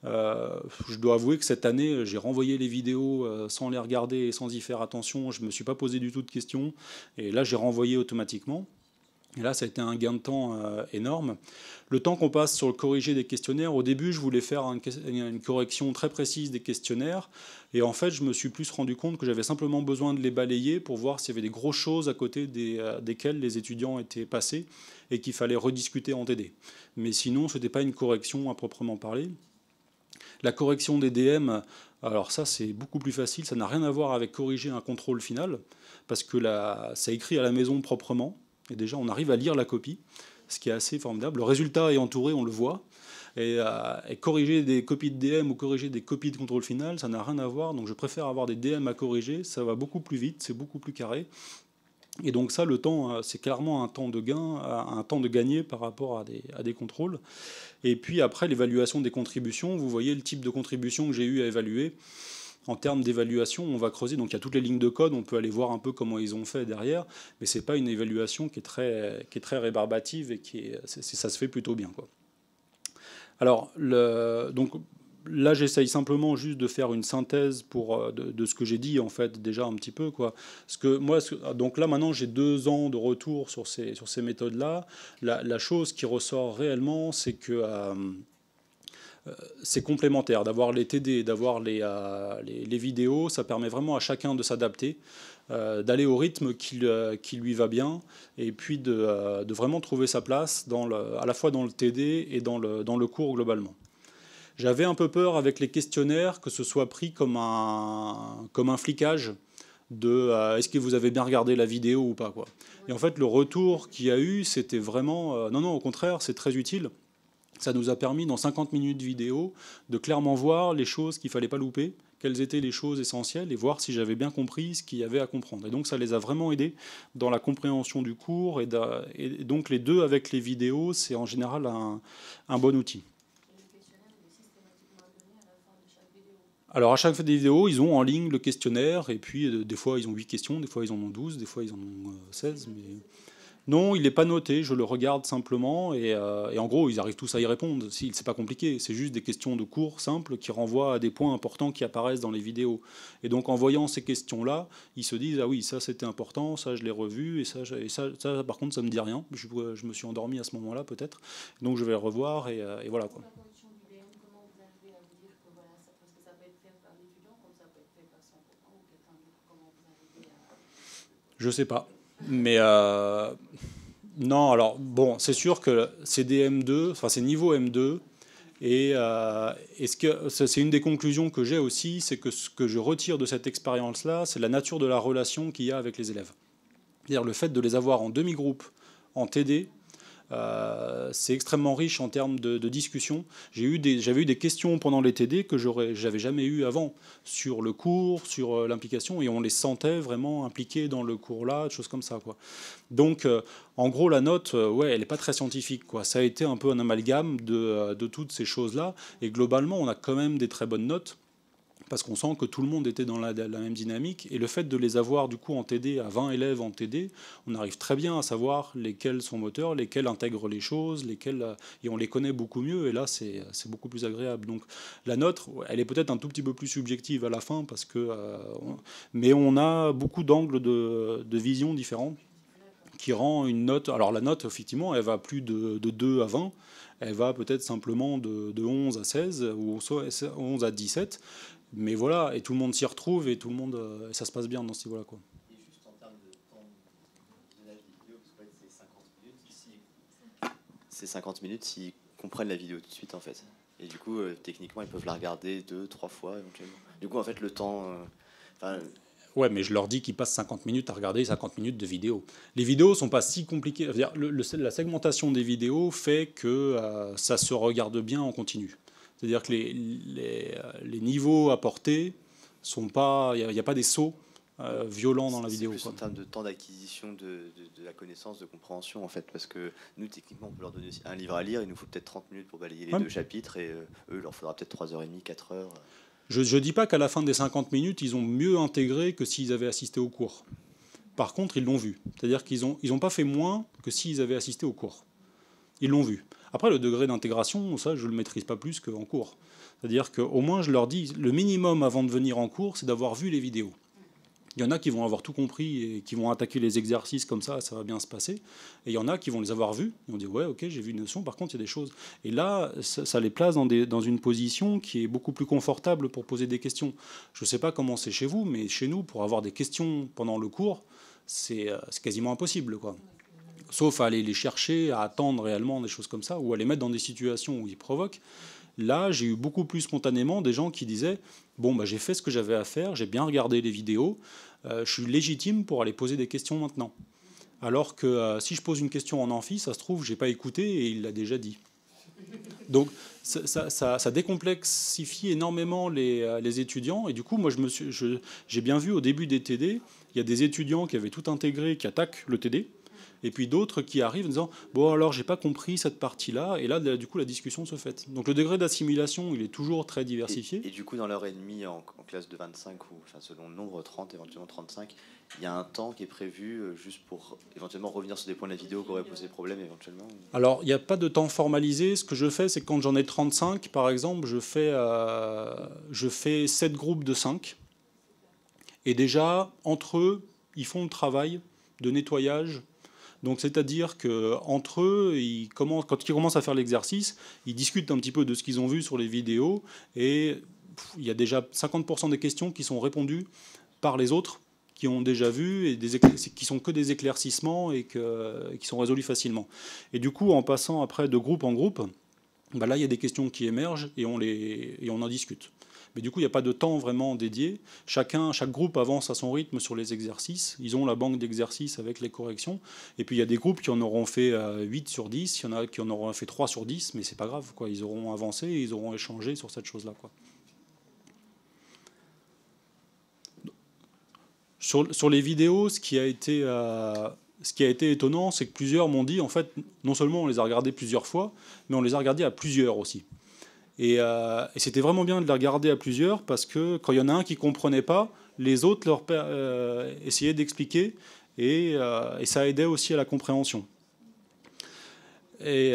Je dois avouer que cette année, j'ai renvoyé les vidéos sans les regarder et sans y faire attention. Je ne me suis pas posé du tout de questions. Et là, j'ai renvoyé automatiquement. Et là, ça a été un gain de temps énorme. Le temps qu'on passe sur le corriger des questionnaires, au début, je voulais faire une correction très précise des questionnaires. Et en fait, je me suis plus rendu compte que j'avais simplement besoin de les balayer pour voir s'il y avait des grosses choses à côté desquelles les étudiants étaient passés et qu'il fallait rediscuter en TD. Mais sinon, ce n'était pas une correction à proprement parler. La correction des DM, alors ça, c'est beaucoup plus facile. Ça n'a rien à voir avec corriger un contrôle final, parce que ça écrit à la maison proprement. Et déjà, on arrive à lire la copie, ce qui est assez formidable. Le résultat est entouré, on le voit. Et corriger des copies de DM ou corriger des copies de contrôle final, ça n'a rien à voir. Donc je préfère avoir des DM à corriger, ça va beaucoup plus vite, c'est beaucoup plus carré. Et donc ça, le temps, c'est clairement un temps de gain, un temps de gagner par rapport à des contrôles. Et puis après, l'évaluation des contributions, vous voyez le type de contribution que j'ai eu à évaluer. En termes d'évaluation, on va creuser. Donc il y a toutes les lignes de code, on peut aller voir un peu comment ils ont fait derrière, mais c'est pas une évaluation qui est très rébarbative, et ça se fait plutôt bien, quoi. Alors, donc là, j'essaye simplement juste de faire une synthèse de ce que j'ai dit, en fait, déjà un petit peu, quoi. Donc là, maintenant, j'ai 2 ans de retour sur ces méthodes-là. La chose qui ressort réellement, c'est que c'est complémentaire. D'avoir les TD, d'avoir les vidéos, ça permet vraiment à chacun de s'adapter, d'aller au rythme qui lui va bien, et puis de vraiment trouver sa place à la fois dans le TD et dans le cours globalement. J'avais un peu peur avec les questionnaires que ce soit pris comme un flicage de est-ce que vous avez bien regardé la vidéo ou pas, quoi. Et en fait, le retour qu'il y a eu, c'était vraiment non, non, au contraire, c'est très utile. Ça nous a permis, dans 50 minutes vidéo, de clairement voir les choses qu'il ne fallait pas louper, quelles étaient les choses essentielles, et voir si j'avais bien compris ce qu'il y avait à comprendre. Et donc ça les a vraiment aidés dans la compréhension du cours, et donc les deux avec les vidéos, c'est en général un bon outil. Alors à chaque vidéo, ils ont en ligne le questionnaire, et puis des fois ils ont 8 questions, des fois ils en ont 12, des fois ils en ont 16, mais... Non, il n'est pas noté, je le regarde simplement, et en gros, ils arrivent tous à y répondre. C'est pas compliqué, c'est juste des questions de cours simples qui renvoient à des points importants qui apparaissent dans les vidéos. Et donc en voyant ces questions-là, ils se disent « Ah oui, ça c'était important, ça je l'ai revu, et ça par contre ça me dit rien. Je me suis endormi à ce moment-là peut-être, donc je vais le revoir, et voilà, quoi. » Je sais pas. Mais non, alors bon, c'est sûr que c'est des M2, enfin c'est niveau M2, Et c'est une des conclusions que j'ai aussi, c'est que ce que je retire de cette expérience-là, c'est la nature de la relation qu'il y a avec les élèves. C'est-à-dire le fait de les avoir en demi-groupe, en TD, c'est extrêmement riche en termes de discussion. J'avais eu des questions pendant les TD que j'avais jamais eu avant sur le cours, sur l'implication, et on les sentait vraiment impliqués dans le cours-là, des choses comme ça, quoi. Donc, en gros, la note, ouais, elle n'est pas très scientifique, quoi. Ça a été un peu un amalgame de toutes ces choses-là, et globalement, on a quand même des très bonnes notes, parce qu'on sent que tout le monde était dans la même dynamique. Et le fait de les avoir du coup en TD, à 20 élèves en TD, on arrive très bien à savoir lesquels sont moteurs, lesquels intègrent les choses, et on les connaît beaucoup mieux. Et là, c'est beaucoup plus agréable. Donc la note, elle est peut-être un tout petit peu plus subjective à la fin, mais on a beaucoup d'angles de vision différents qui rend une note. Alors la note, effectivement, elle va plus de 2 à 20. Elle va peut-être simplement de 11 à 16 ou 11 à 17. Mais voilà, et tout le monde s'y retrouve et tout le monde, ça se passe bien dans ce niveau-là, quoi. Et juste en termes de temps de visionnage des vidéos, parce que c'est 50 minutes, c'est 50 minutes s'ils comprennent la vidéo tout de suite en fait. Et du coup, techniquement, ils peuvent la regarder 2, 3 fois éventuellement. Du coup, en fait, le temps. Ouais, mais je leur dis qu'ils passent 50 minutes à regarder 50 minutes de vidéo. Les vidéos sont pas si compliquées. La segmentation des vidéos fait que ça se regarde bien en continu. C'est-à-dire que les niveaux apportés sont pas, il n'y a pas des sauts violents dans la vidéo. C'est plus en termes de temps d'acquisition de la connaissance, de compréhension en fait, parce que nous techniquement on peut leur donner un livre à lire, il nous faut peut-être 30 minutes pour balayer les 2 chapitres et eux il leur faudra peut-être 3h30, 4 heures. Je ne dis pas qu'à la fin des 50 minutes ils ont mieux intégré que s'ils avaient assisté au cours. Par contre ils l'ont vu. C'est-à-dire qu'ils ont pas fait moins que s'ils avaient assisté au cours. Ils l'ont vu. Après, le degré d'intégration, ça, je ne le maîtrise pas plus qu'en cours. C'est-à-dire qu'au moins, je leur dis, le minimum avant de venir en cours, c'est d'avoir vu les vidéos. Il y en a qui vont avoir tout compris et qui vont attaquer les exercices comme ça va bien se passer. Et il y en a qui vont les avoir vus. Ils vont dire, ouais, ok, j'ai vu une notion, par contre, il y a des choses. Et là, ça les place dans une position qui est beaucoup plus confortable pour poser des questions. Je ne sais pas comment c'est chez vous, mais chez nous, pour avoir des questions pendant le cours, c'est quasiment impossible, quoi. Sauf à aller les chercher, à attendre réellement des choses comme ça, ou à les mettre dans des situations où ils provoquent. Là, j'ai eu beaucoup plus spontanément des gens qui disaient « Bon, bah, j'ai fait ce que j'avais à faire, j'ai bien regardé les vidéos, je suis légitime pour aller poser des questions maintenant. » Alors que si je pose une question en amphi, ça se trouve, j'ai pas écouté et il l'a déjà dit. Donc ça décomplexifie énormément les étudiants. Et du coup, moi, j'ai bien vu au début des TD, il y a des étudiants qui avaient tout intégré, qui attaquent le TD. Et puis d'autres qui arrivent en disant « Bon, alors, j'ai pas compris cette partie-là. » Et là, du coup, la discussion se fait. Donc, le degré d'assimilation, il est toujours très diversifié. Et du coup, dans l'heure et demie en classe de 25, ou enfin, selon le nombre, 30, éventuellement 35, il y a un temps qui est prévu juste pour éventuellement revenir sur des points de la vidéo qui auraient posé problème éventuellement. Alors, il n'y a pas de temps formalisé. Ce que je fais, c'est que quand j'en ai 35, par exemple, je fais 7 groupes de 5. Et déjà, entre eux, ils font le travail de nettoyage. Donc, c'est-à-dire qu'entre eux, quand ils commencent à faire l'exercice, ils discutent un petit peu de ce qu'ils ont vu sur les vidéos. Et il y a déjà 50% des questions qui sont répondues par les autres, qui ont déjà vu, et qui sont que des éclaircissements et qui sont résolus facilement. Et du coup, en passant après de groupe en groupe, bah là, il y a des questions qui émergent et on en discute. Mais du coup, il n'y a pas de temps vraiment dédié. Chaque groupe avance à son rythme sur les exercices. Ils ont la banque d'exercices avec les corrections. Et puis, il y a des groupes qui en auront fait 8 sur 10. Il y en a qui en auront fait 3 sur 10. Mais c'est pas grave, quoi. Ils auront avancé et ils auront échangé sur cette chose-là, quoi. Sur les vidéos, ce qui a été étonnant, c'est que plusieurs m'ont dit, en fait, non seulement on les a regardées plusieurs fois, mais on les a regardées à plusieurs aussi. Et c'était vraiment bien de les regarder à plusieurs, parce que quand il y en a un qui ne comprenait pas, les autres essayaient d'expliquer, et ça aidait aussi à la compréhension. Et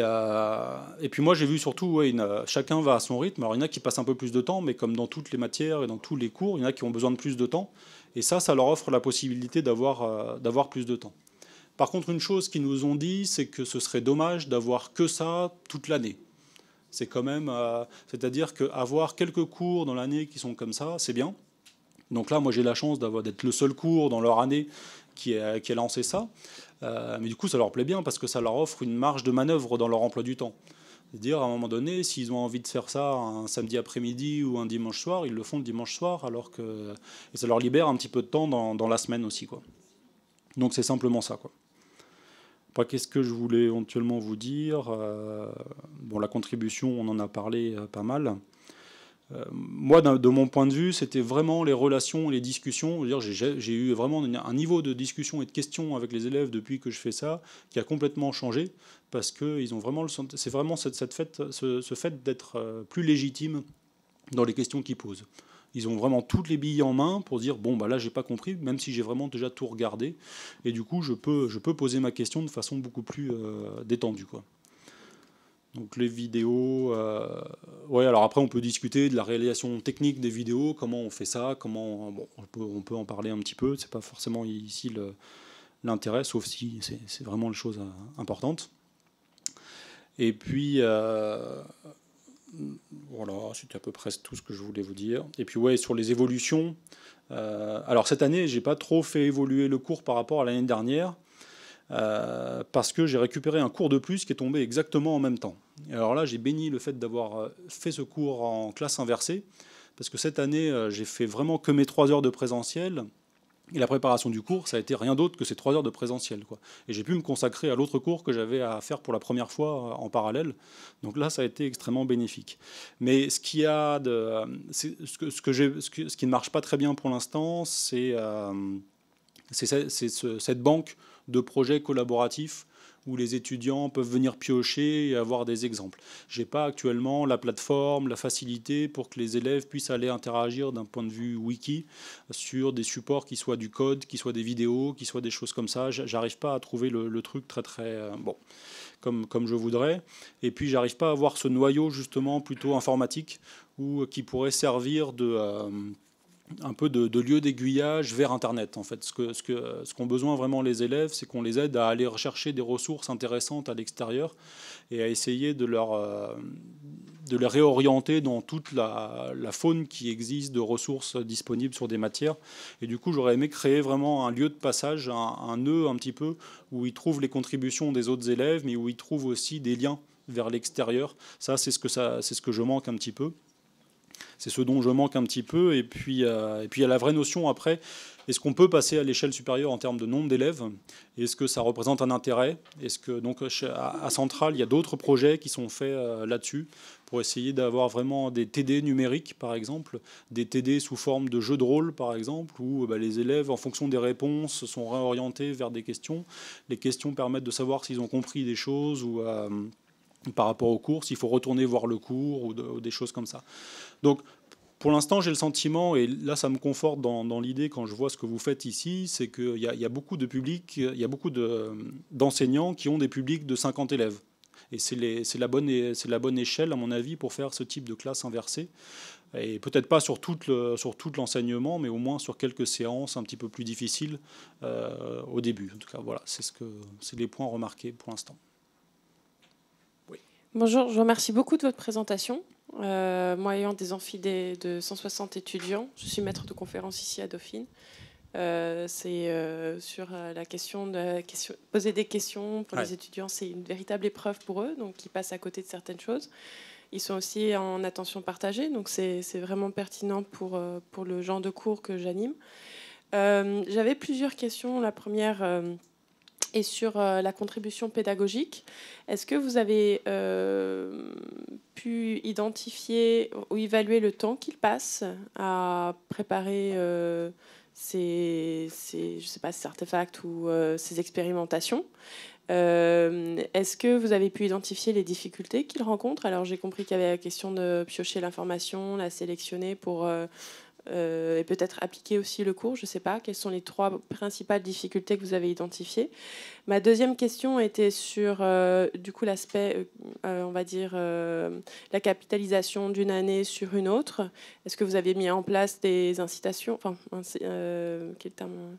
puis moi j'ai vu surtout, ouais, chacun va à son rythme. Alors il y en a qui passent un peu plus de temps, mais comme dans toutes les matières et dans tous les cours, il y en a qui ont besoin de plus de temps. Et ça leur offre la possibilité d'avoir plus de temps. Par contre, une chose qu'ils nous ont dit, c'est que ce serait dommage d'avoir que ça toute l'année. C'est quand même, c'est-à-dire qu'avoir quelques cours dans l'année qui sont comme ça, c'est bien. Donc là, moi j'ai la chance d'être le seul cours dans leur année qui a lancé ça. Mais du coup, ça leur plaît bien parce que ça leur offre une marge de manœuvre dans leur emploi du temps. Dire à un moment donné, s'ils ont envie de faire ça un samedi après-midi ou un dimanche soir, ils le font le dimanche soir, alors que et ça leur libère un petit peu de temps dans la semaine aussi, quoi. Donc c'est simplement ça, quoi. Après, qu'est-ce que je voulais éventuellement vous dire? Bon, la contribution, on en a parlé pas mal. Moi, de mon point de vue, c'était vraiment les relations, les discussions. J'ai eu vraiment un niveau de discussion et de questions avec les élèves depuis que je fais ça qui a complètement changé parce que ils ont vraiment c'est vraiment ce fait d'être plus légitime dans les questions qu'ils posent. Ils ont vraiment toutes les billes en main pour dire bon bah là j'ai pas compris, même si j'ai vraiment déjà tout regardé, et du coup je peux poser ma question de façon beaucoup plus détendue, quoi. Donc les vidéos, ouais, alors après on peut discuter de la réalisation technique des vidéos, comment on fait ça, comment, bon, on peut en parler un petit peu, c'est pas forcément ici l'intérêt, sauf si c'est vraiment les choses importantes. Et puis, voilà, c'était à peu près tout ce que je voulais vous dire. Et puis ouais, sur les évolutions, alors cette année, j'ai pas trop fait évoluer le cours par rapport à l'année dernière. Parce que j'ai récupéré un cours de plus qui est tombé exactement en même temps. Et alors là, j'ai béni le fait d'avoir fait ce cours en classe inversée, parce que cette année, j'ai fait vraiment que mes 3 heures de présentiel, et la préparation du cours, ça a été rien d'autre que ces 3 heures de présentiel, quoi. Et j'ai pu me consacrer à l'autre cours que j'avais à faire pour la première fois en parallèle. Donc là, ça a été extrêmement bénéfique. Mais ce qui a de, ce qui ne marche pas très bien pour l'instant, c'est cette banque de projets collaboratifs où les étudiants peuvent venir piocher et avoir des exemples. Je n'ai pas actuellement la plateforme, la facilité pour que les élèves puissent aller interagir d'un point de vue wiki sur des supports qui soient du code, qui soient des vidéos, qui soient des choses comme ça. J'arrive pas à trouver le truc très bon comme je voudrais. Et puis j'arrive pas à avoir ce noyau justement plutôt informatique ou qui pourrait servir un peu de lieu d'aiguillage vers Internet. En fait, ce qu'ont besoin vraiment les élèves, c'est qu'on les aide à aller rechercher des ressources intéressantes à l'extérieur et à essayer de les réorienter dans toute la faune qui existe de ressources disponibles sur des matières. Et du coup, j'aurais aimé créer vraiment un lieu de passage, un nœud un petit peu, où ils trouvent les contributions des autres élèves, mais où ils trouvent aussi des liens vers l'extérieur. Ça, c'est ce que je manque un petit peu. C'est ce dont je manque un petit peu. Et puis il y a la vraie notion après, est-ce qu'on peut passer à l'échelle supérieure en termes de nombre d'élèves? Est-ce que ça représente un intérêt? Est-ce que donc à Centrale, il y a d'autres projets qui sont faits là-dessus pour essayer d'avoir vraiment des TD numériques, par exemple, des TD sous forme de jeux de rôle, par exemple, où les élèves, en fonction des réponses, sont réorientés vers des questions. Les questions permettent de savoir s'ils ont compris des choses ou par rapport au cours, s'il faut retourner voir le cours ou des choses comme ça. Donc, pour l'instant, j'ai le sentiment, et là, ça me conforte dans l'idée quand je vois ce que vous faites ici, c'est qu'il y a beaucoup de publics, il y a beaucoup d'enseignants qui ont des publics de 50 élèves. Et c'est la bonne échelle, à mon avis, pour faire ce type de classe inversée. Et peut-être pas sur tout l'enseignement, mais au moins sur quelques séances un petit peu plus difficiles au début. En tout cas, voilà, c'est les points remarqués pour l'instant. Oui. Bonjour, je vous remercie beaucoup de votre présentation. Moi, ayant des amphis de 160 étudiants, je suis maître de conférence ici à Dauphine. C'est sur la question de poser des questions pour les étudiants, c'est une véritable épreuve pour eux, donc ils passent à côté de certaines choses. Ils sont aussi en attention partagée, donc c'est vraiment pertinent pour le genre de cours que j'anime. J'avais plusieurs questions. La première est sur la contribution pédagogique. Est-ce que vous avez pu identifier ou évaluer le temps qu'il passe à préparer ces artefacts ou ces expérimentations? Est-ce que vous avez pu identifier les difficultés qu'ils rencontrent? Alors j'ai compris qu'il y avait la question de piocher l'information, la sélectionner pour et peut-être appliquer aussi le cours. Je ne sais pas. Quelles sont les 3 principales difficultés que vous avez identifiées? Ma deuxième question était sur du coup l'aspect, on va dire, la capitalisation d'une année sur une autre. Est-ce que vous avez mis en place des incitations, enfin, quel terme,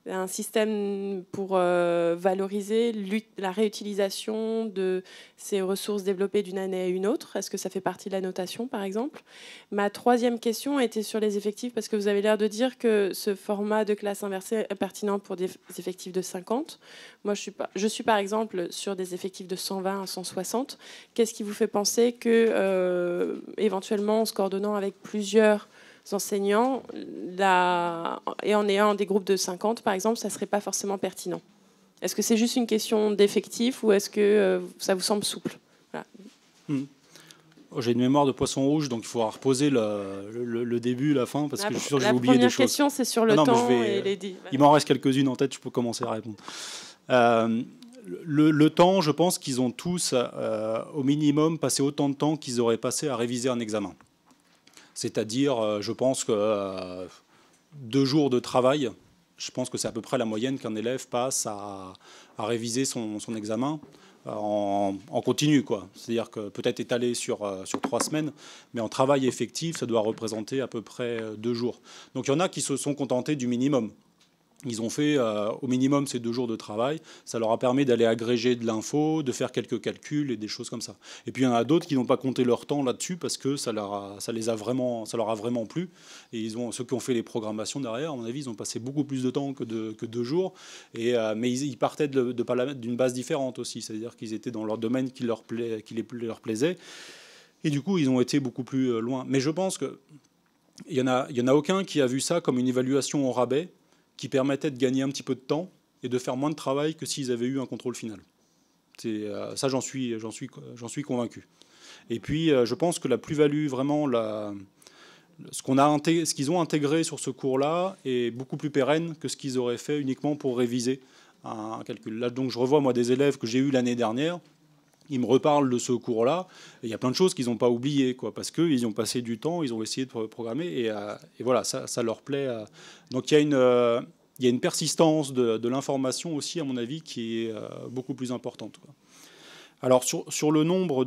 un système pour valoriser la réutilisation de ces ressources développées d'une année à une autre? Est-ce que ça fait partie de la notation, par exemple? Ma troisième question était sur les effectifs, parce que vous avez l'air de dire que ce format de classe inversée est pertinent pour des effectifs de 50. Moi, je suis par exemple sur des effectifs de 120 à 160. Qu'est-ce qui vous fait penser que, éventuellement, en se coordonnant avec plusieurs enseignants, et en ayant des groupes de 50, par exemple, ça ne serait pas forcément pertinent? Est-ce que c'est juste une question d'effectif ou est-ce que ça vous semble souple? Voilà. J'ai une mémoire de poisson rouge, donc il faudra reposer le début, la fin, parce que je suis sûr que je vais oublier des choses. La première question, c'est sur le temps. Il m'en reste quelques-unes en tête, je peux commencer à répondre. Le temps, je pense qu'ils ont tous, au minimum, passé autant de temps qu'ils auraient passé à réviser un examen. C'est-à-dire, je pense que 2 jours de travail, je pense que c'est à peu près la moyenne qu'un élève passe à réviser son examen en continu, quoi. C'est-à-dire que peut-être étalé sur 3 semaines, mais en travail effectif, ça doit représenter à peu près 2 jours. Donc il y en a qui se sont contentés du minimum. Ils ont fait au minimum ces 2 jours de travail. Ça leur a permis d'aller agréger de l'info, de faire quelques calculs et des choses comme ça. Et puis il y en a d'autres qui n'ont pas compté leur temps là-dessus parce que ça leur a vraiment plu. Et ceux qui ont fait les programmations derrière, à mon avis, ils ont passé beaucoup plus de temps que 2 jours. Mais ils partaient d'une base différente aussi. C'est-à-dire qu'ils étaient dans leur domaine qui leur plaisait. Et du coup, ils ont été beaucoup plus loin. Mais je pense qu'il y en a aucun qui a vu ça comme une évaluation au rabais, qui permettait de gagner un petit peu de temps et de faire moins de travail que s'ils avaient eu un contrôle final. Ça, j'en suis convaincu. Et puis, je pense que la plus-value, vraiment, ce qu'ils ont intégré sur ce cours-là est beaucoup plus pérenne que ce qu'ils auraient fait uniquement pour réviser un calcul. Là, donc, je revois, moi, des élèves que j'ai eus l'année dernière. Ils me reparlent de ce cours-là. Il y a plein de choses qu'ils n'ont pas oubliées, quoi, parce qu'ils ont passé du temps, ils ont essayé de programmer, et voilà, ça leur plaît. Donc il y a une persistance de l'information aussi, à mon avis, qui est beaucoup plus importante, quoi. Alors sur le nombre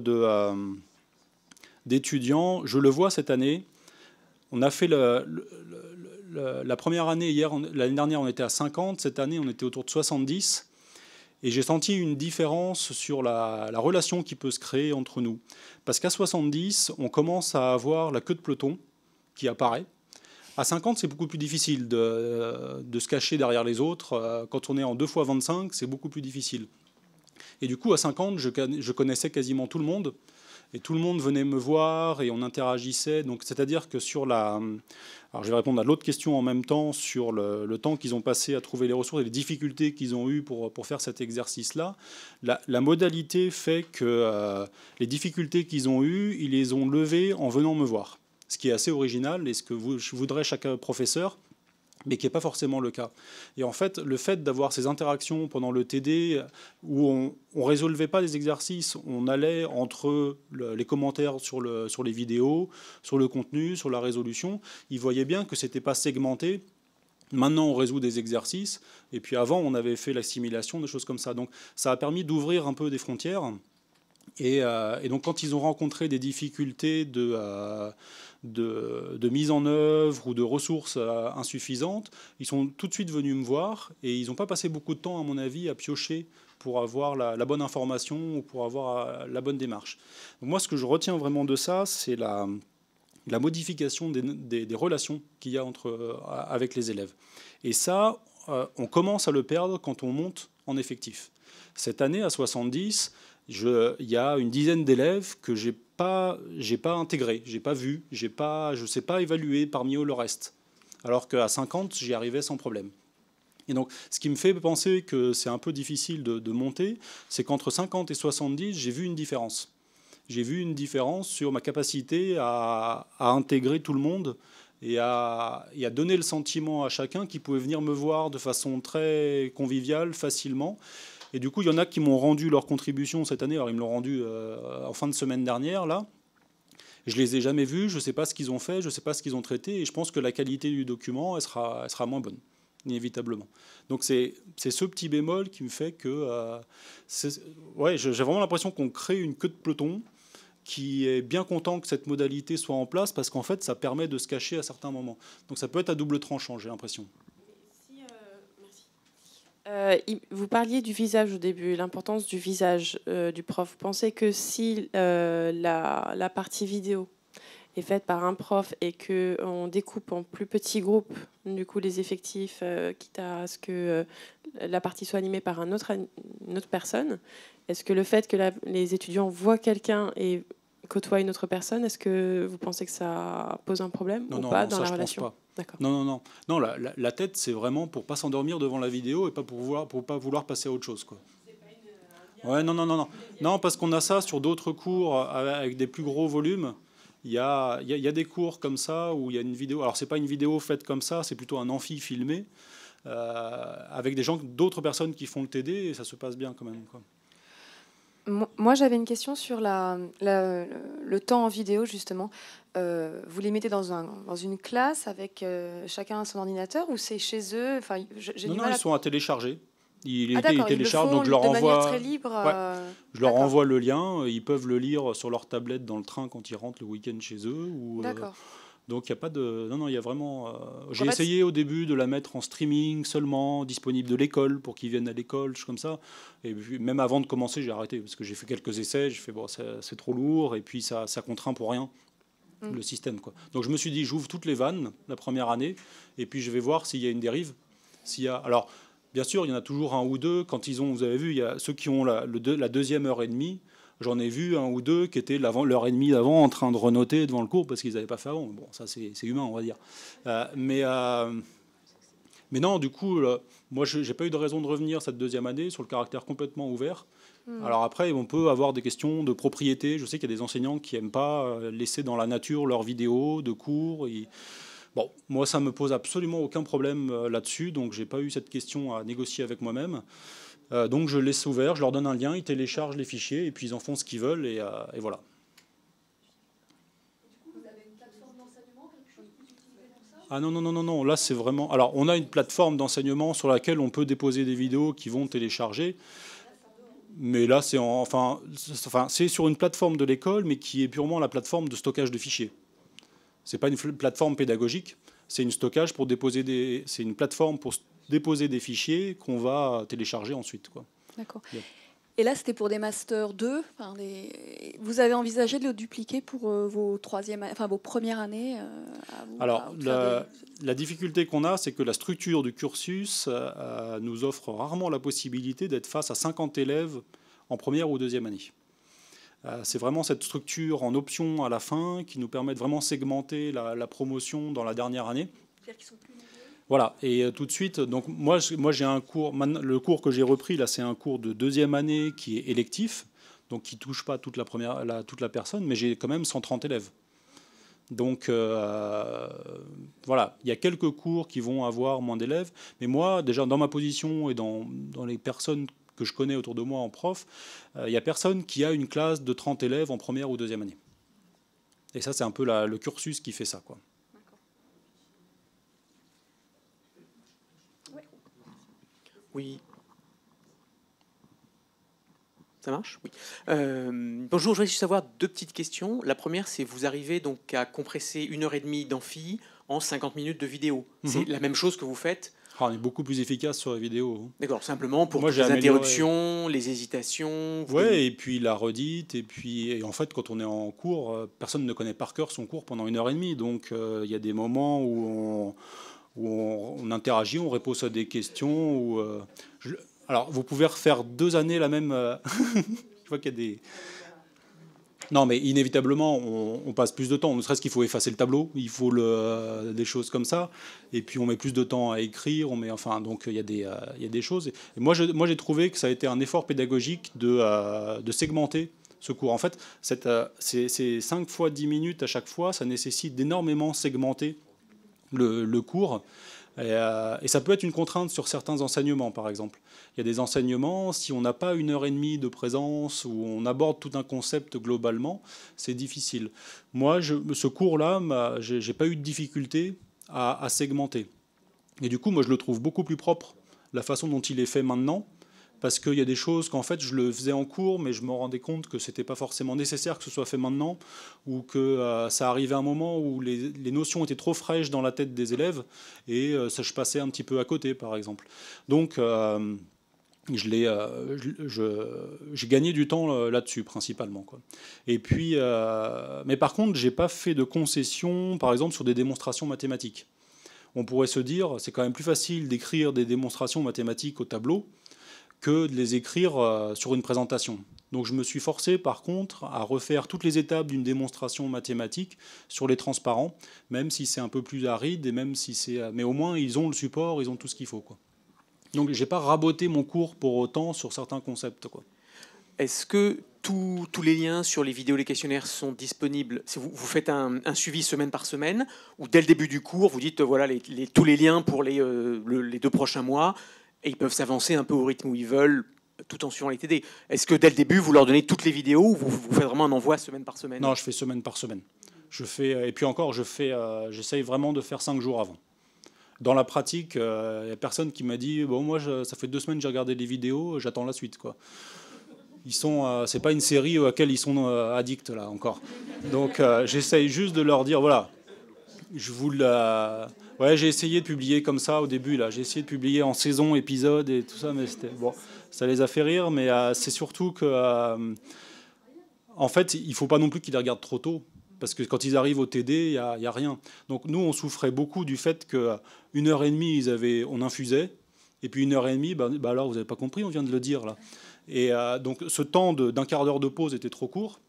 d'étudiants, je le vois cette année. On a fait la première année, l'année dernière, on était à 50. Cette année, on était autour de 70. Et j'ai senti une différence sur la relation qui peut se créer entre nous. Parce qu'à 70, on commence à avoir la queue de peloton qui apparaît. À 50, c'est beaucoup plus difficile de se cacher derrière les autres. Quand on est en 2 fois 25, c'est beaucoup plus difficile. Et du coup, à 50, je connaissais quasiment tout le monde. Et tout le monde venait me voir et on interagissait. Donc, c'est-à-dire que sur la... Alors, je vais répondre à l'autre question en même temps sur le temps qu'ils ont passé à trouver les ressources et les difficultés qu'ils ont eues pour faire cet exercice-là. La modalité fait que les difficultés qu'ils ont eues, ils les ont levées en venant me voir. Ce qui est assez original et ce que je voudrais chaque professeur, mais qui n'est pas forcément le cas. Et en fait, le fait d'avoir ces interactions pendant le TD, où on ne résolvait pas les exercices, on allait entre les commentaires sur les vidéos, sur le contenu, sur la résolution, ils voyaient bien que ce n'était pas segmenté. Maintenant, on résout des exercices, et puis avant, on avait fait l'assimilation, des choses comme ça. Donc, ça a permis d'ouvrir un peu des frontières. Et donc, quand ils ont rencontré des difficultés de mise en œuvre ou de ressources insuffisantes, ils sont tout de suite venus me voir et ils n'ont pas passé beaucoup de temps, à mon avis, à piocher pour avoir la bonne information ou pour avoir la bonne démarche. Donc moi, ce que je retiens vraiment de ça, c'est la modification des relations qu'il y a avec les élèves. Et ça, on commence à le perdre quand on monte en effectif. Cette année, à 70, il y a une dizaine d'élèves que j'ai pas intégrés, j'ai pas vu, je ne sais pas évaluer parmi eux le reste. Alors qu'à 50, j'y arrivais sans problème. Et donc, ce qui me fait penser que c'est un peu difficile de monter, c'est qu'entre 50 et 70, j'ai vu une différence. J'ai vu une différence sur ma capacité à intégrer tout le monde et à donner le sentiment à chacun qui pouvait venir me voir de façon très conviviale, facilement. Et du coup, il y en a qui m'ont rendu leur contribution cette année. Alors, ils me l'ont rendu en fin de semaine dernière, là. Je ne les ai jamais vus, je ne sais pas ce qu'ils ont fait, je ne sais pas ce qu'ils ont traité, et je pense que la qualité du document, elle sera moins bonne, inévitablement. Donc, c'est ce petit bémol qui me fait que... j'ai vraiment l'impression qu'on crée une queue de peloton qui est bien content que cette modalité soit en place, parce qu'en fait, ça permet de se cacher à certains moments. Donc, ça peut être à double tranchant, j'ai l'impression. Merci. Vous parliez du visage au début, l'importance du visage du prof. Vous pensez que si la partie vidéo est faite par un prof et qu'on découpe en plus petits groupes, du coup les effectifs, quitte à ce que la partie soit animée par une autre personne, est-ce que le fait que les étudiants voient quelqu'un et côtoient une autre personne, est-ce que vous pensez que ça pose un problème ou pas dans la relation? Pense pas. D'accord. Non. Non, la tête, c'est vraiment pour pas s'endormir devant la vidéo et pas pour pas vouloir passer à autre chose, quoi. Ouais, non. Non, parce qu'on a ça sur d'autres cours avec des plus gros volumes. Il y a des cours comme ça où il y a une vidéo. Alors, c'est pas une vidéo faite comme ça, c'est plutôt un amphi filmé avec d'autres personnes qui font le TD et ça se passe bien quand même, quoi. Moi, j'avais une question sur le temps en vidéo, justement. Vous les mettez dans une classe avec chacun à son ordinateur ou c'est chez eux? Enfin, Non, ils sont à télécharger. Ils d'accord, téléchargent, donc je leur envoie très libre. Je leur envoie le lien. Ils peuvent le lire sur leur tablette dans le train quand ils rentrent le week-end chez eux. D'accord. Donc il n'y a pas de... Non, il y a vraiment... J'ai essayé au début de la mettre en streaming seulement, disponible de l'école, pour qu'ils viennent à l'école, comme ça. Et puis, même avant de commencer, j'ai arrêté, parce que j'ai fait quelques essais, j'ai fait, bon, c'est trop lourd, et puis ça contraint pour rien le système, quoi. Donc je me suis dit, j'ouvre toutes les vannes la première année, et puis je vais voir s'il y a une dérive. Alors, bien sûr, il y en a toujours un ou deux. Quand vous avez vu, il y a ceux qui ont la deuxième heure et demie. J'en ai vu un ou deux qui étaient l'heure et demie d'avant en train de renoter devant le cours parce qu'ils n'avaient pas fait avant. Bon, ça, c'est humain, on va dire. Mais non, du coup, moi, je n'ai pas eu de raison de revenir cette deuxième année sur le caractère complètement ouvert. Alors après, on peut avoir des questions de propriété. Je sais qu'il y a des enseignants qui n'aiment pas laisser dans la nature leurs vidéos de cours. Bon, moi, ça ne me pose absolument aucun problème là-dessus. Donc, je n'ai pas eu cette question à négocier avec moi-même. Donc je laisse ouvert, je leur donne un lien, ils téléchargent les fichiers et puis ils en font ce qu'ils veulent et voilà. Du coup, vous avez une plateforme d'enseignement, quelque chose que vous utilisez pour ça? Ah non, là c'est vraiment... Alors on a une plateforme d'enseignement sur laquelle on peut déposer des vidéos qui vont télécharger, mais là c'est sur une plateforme de l'école mais qui est purement la plateforme de stockage de fichiers. C'est pas une plateforme pédagogique, c'est une plateforme pour déposer des fichiers qu'on va télécharger ensuite, quoi. D'accord. Bien. Et là, c'était pour des Master 2. Vous avez envisagé de le dupliquer pour vos premières années Alors, la difficulté qu'on a, c'est que la structure du cursus nous offre rarement la possibilité d'être face à 50 élèves en première ou deuxième année. C'est vraiment cette structure en option à la fin qui nous permet de vraiment segmenter la promotion dans la dernière année. C'est-à-dire qu'ils sont plus nombreux. Voilà, et tout de suite, donc moi j'ai un cours, le cours que j'ai repris là, c'est un cours de deuxième année qui est électif, donc qui ne touche pas toute la personne, mais j'ai quand même 130 élèves. Donc voilà, il y a quelques cours qui vont avoir moins d'élèves, mais moi, déjà dans ma position et dans les personnes que je connais autour de moi en prof, il n'y a personne qui a une classe de 30 élèves en première ou deuxième année. Et ça, c'est un peu le cursus qui fait ça, quoi. Oui. Ça marche? Oui. Bonjour, je voudrais juste savoir deux petites questions. La première, c'est vous arrivez donc à compresser 1h30 d'amphi en 50 minutes de vidéo. C'est la même chose que vous faites? On est beaucoup plus efficace sur la vidéo. D'accord, simplement pour les interruptions, les hésitations. Ouais, et puis la redite, et en fait, quand on est en cours, personne ne connaît par cœur son cours pendant 1h30. Donc, il y a des moments où on interagit, on répond à des questions. Alors, vous pouvez refaire 2 années la même... Je vois qu'il y a des... Non, mais inévitablement, on passe plus de temps. Ne serait-ce qu'il faut effacer le tableau, il faut des choses comme ça. Et puis, on met plus de temps à écrire. Donc, il y a des choses. Et moi, j'ai trouvé que ça a été un effort pédagogique de segmenter ce cours. En fait, c'est 5 fois 10 minutes à chaque fois. Ça nécessite d'énormément segmenter le cours. Et ça peut être une contrainte sur certains enseignements, par exemple. Il y a des enseignements, si on n'a pas 1h30 de présence, où on aborde tout un concept globalement, c'est difficile. Moi, ce cours-là, j'ai pas eu de difficulté à segmenter. Et du coup, moi, je le trouve beaucoup plus propre, la façon dont il est fait maintenant, parce qu'il y a des choses qu'en fait je le faisais en cours, mais je me rendais compte que c'était pas forcément nécessaire que ce soit fait maintenant, ou que ça arrivait à un moment où les notions étaient trop fraîches dans la tête des élèves, et ça, je passais un petit peu à côté, par exemple. Donc j'ai gagné du temps là-dessus principalement, quoi. Et puis, mais par contre, j'ai pas fait de concessions, par exemple sur des démonstrations mathématiques. On pourrait se dire, c'est quand même plus facile d'écrire des démonstrations mathématiques au tableau que de les écrire sur une présentation. Donc je me suis forcé par contre à refaire toutes les étapes d'une démonstration mathématique sur les transparents, même si c'est un peu plus aride, et même si c'est, mais au moins ils ont le support, ils ont tout ce qu'il faut, quoi. Donc j'ai pas raboté mon cours pour autant sur certains concepts, quoi. Est-ce que tous les liens sur les vidéos, les questionnaires sont disponibles? Si vous faites un suivi semaine par semaine, ou dès le début du cours, vous dites voilà tous les liens pour les 2 prochains mois, et ils peuvent s'avancer un peu au rythme où ils veulent, tout en suivant les TD. Est-ce que dès le début, vous leur donnez toutes les vidéos, ou vous faites vraiment un envoi semaine par semaine? Non, je fais semaine par semaine. Et puis encore, j'essaye vraiment de faire 5 jours avant. Dans la pratique, il n'y a personne qui m'a dit bon, moi, ça fait 2 semaines que j'ai regardé les vidéos, j'attends la suite, quoi. C'est pas une série à laquelle ils sont addicts là encore. Donc j'essaye juste de leur dire voilà, j'ai essayé de publier comme ça au début là. J'ai essayé de publier en saison, épisode et tout ça, mais ça les a fait rire. Mais c'est surtout que en fait, il faut pas non plus qu'ils les regardent trop tôt. Parce que quand ils arrivent au TD, il n'y a rien. Donc nous, on souffrait beaucoup du fait qu'une heure et demie, on infusait. Et puis 1h30, alors vous n'avez pas compris, on vient de le dire là. Et donc ce temps d'un quart d'heure de pause était trop court.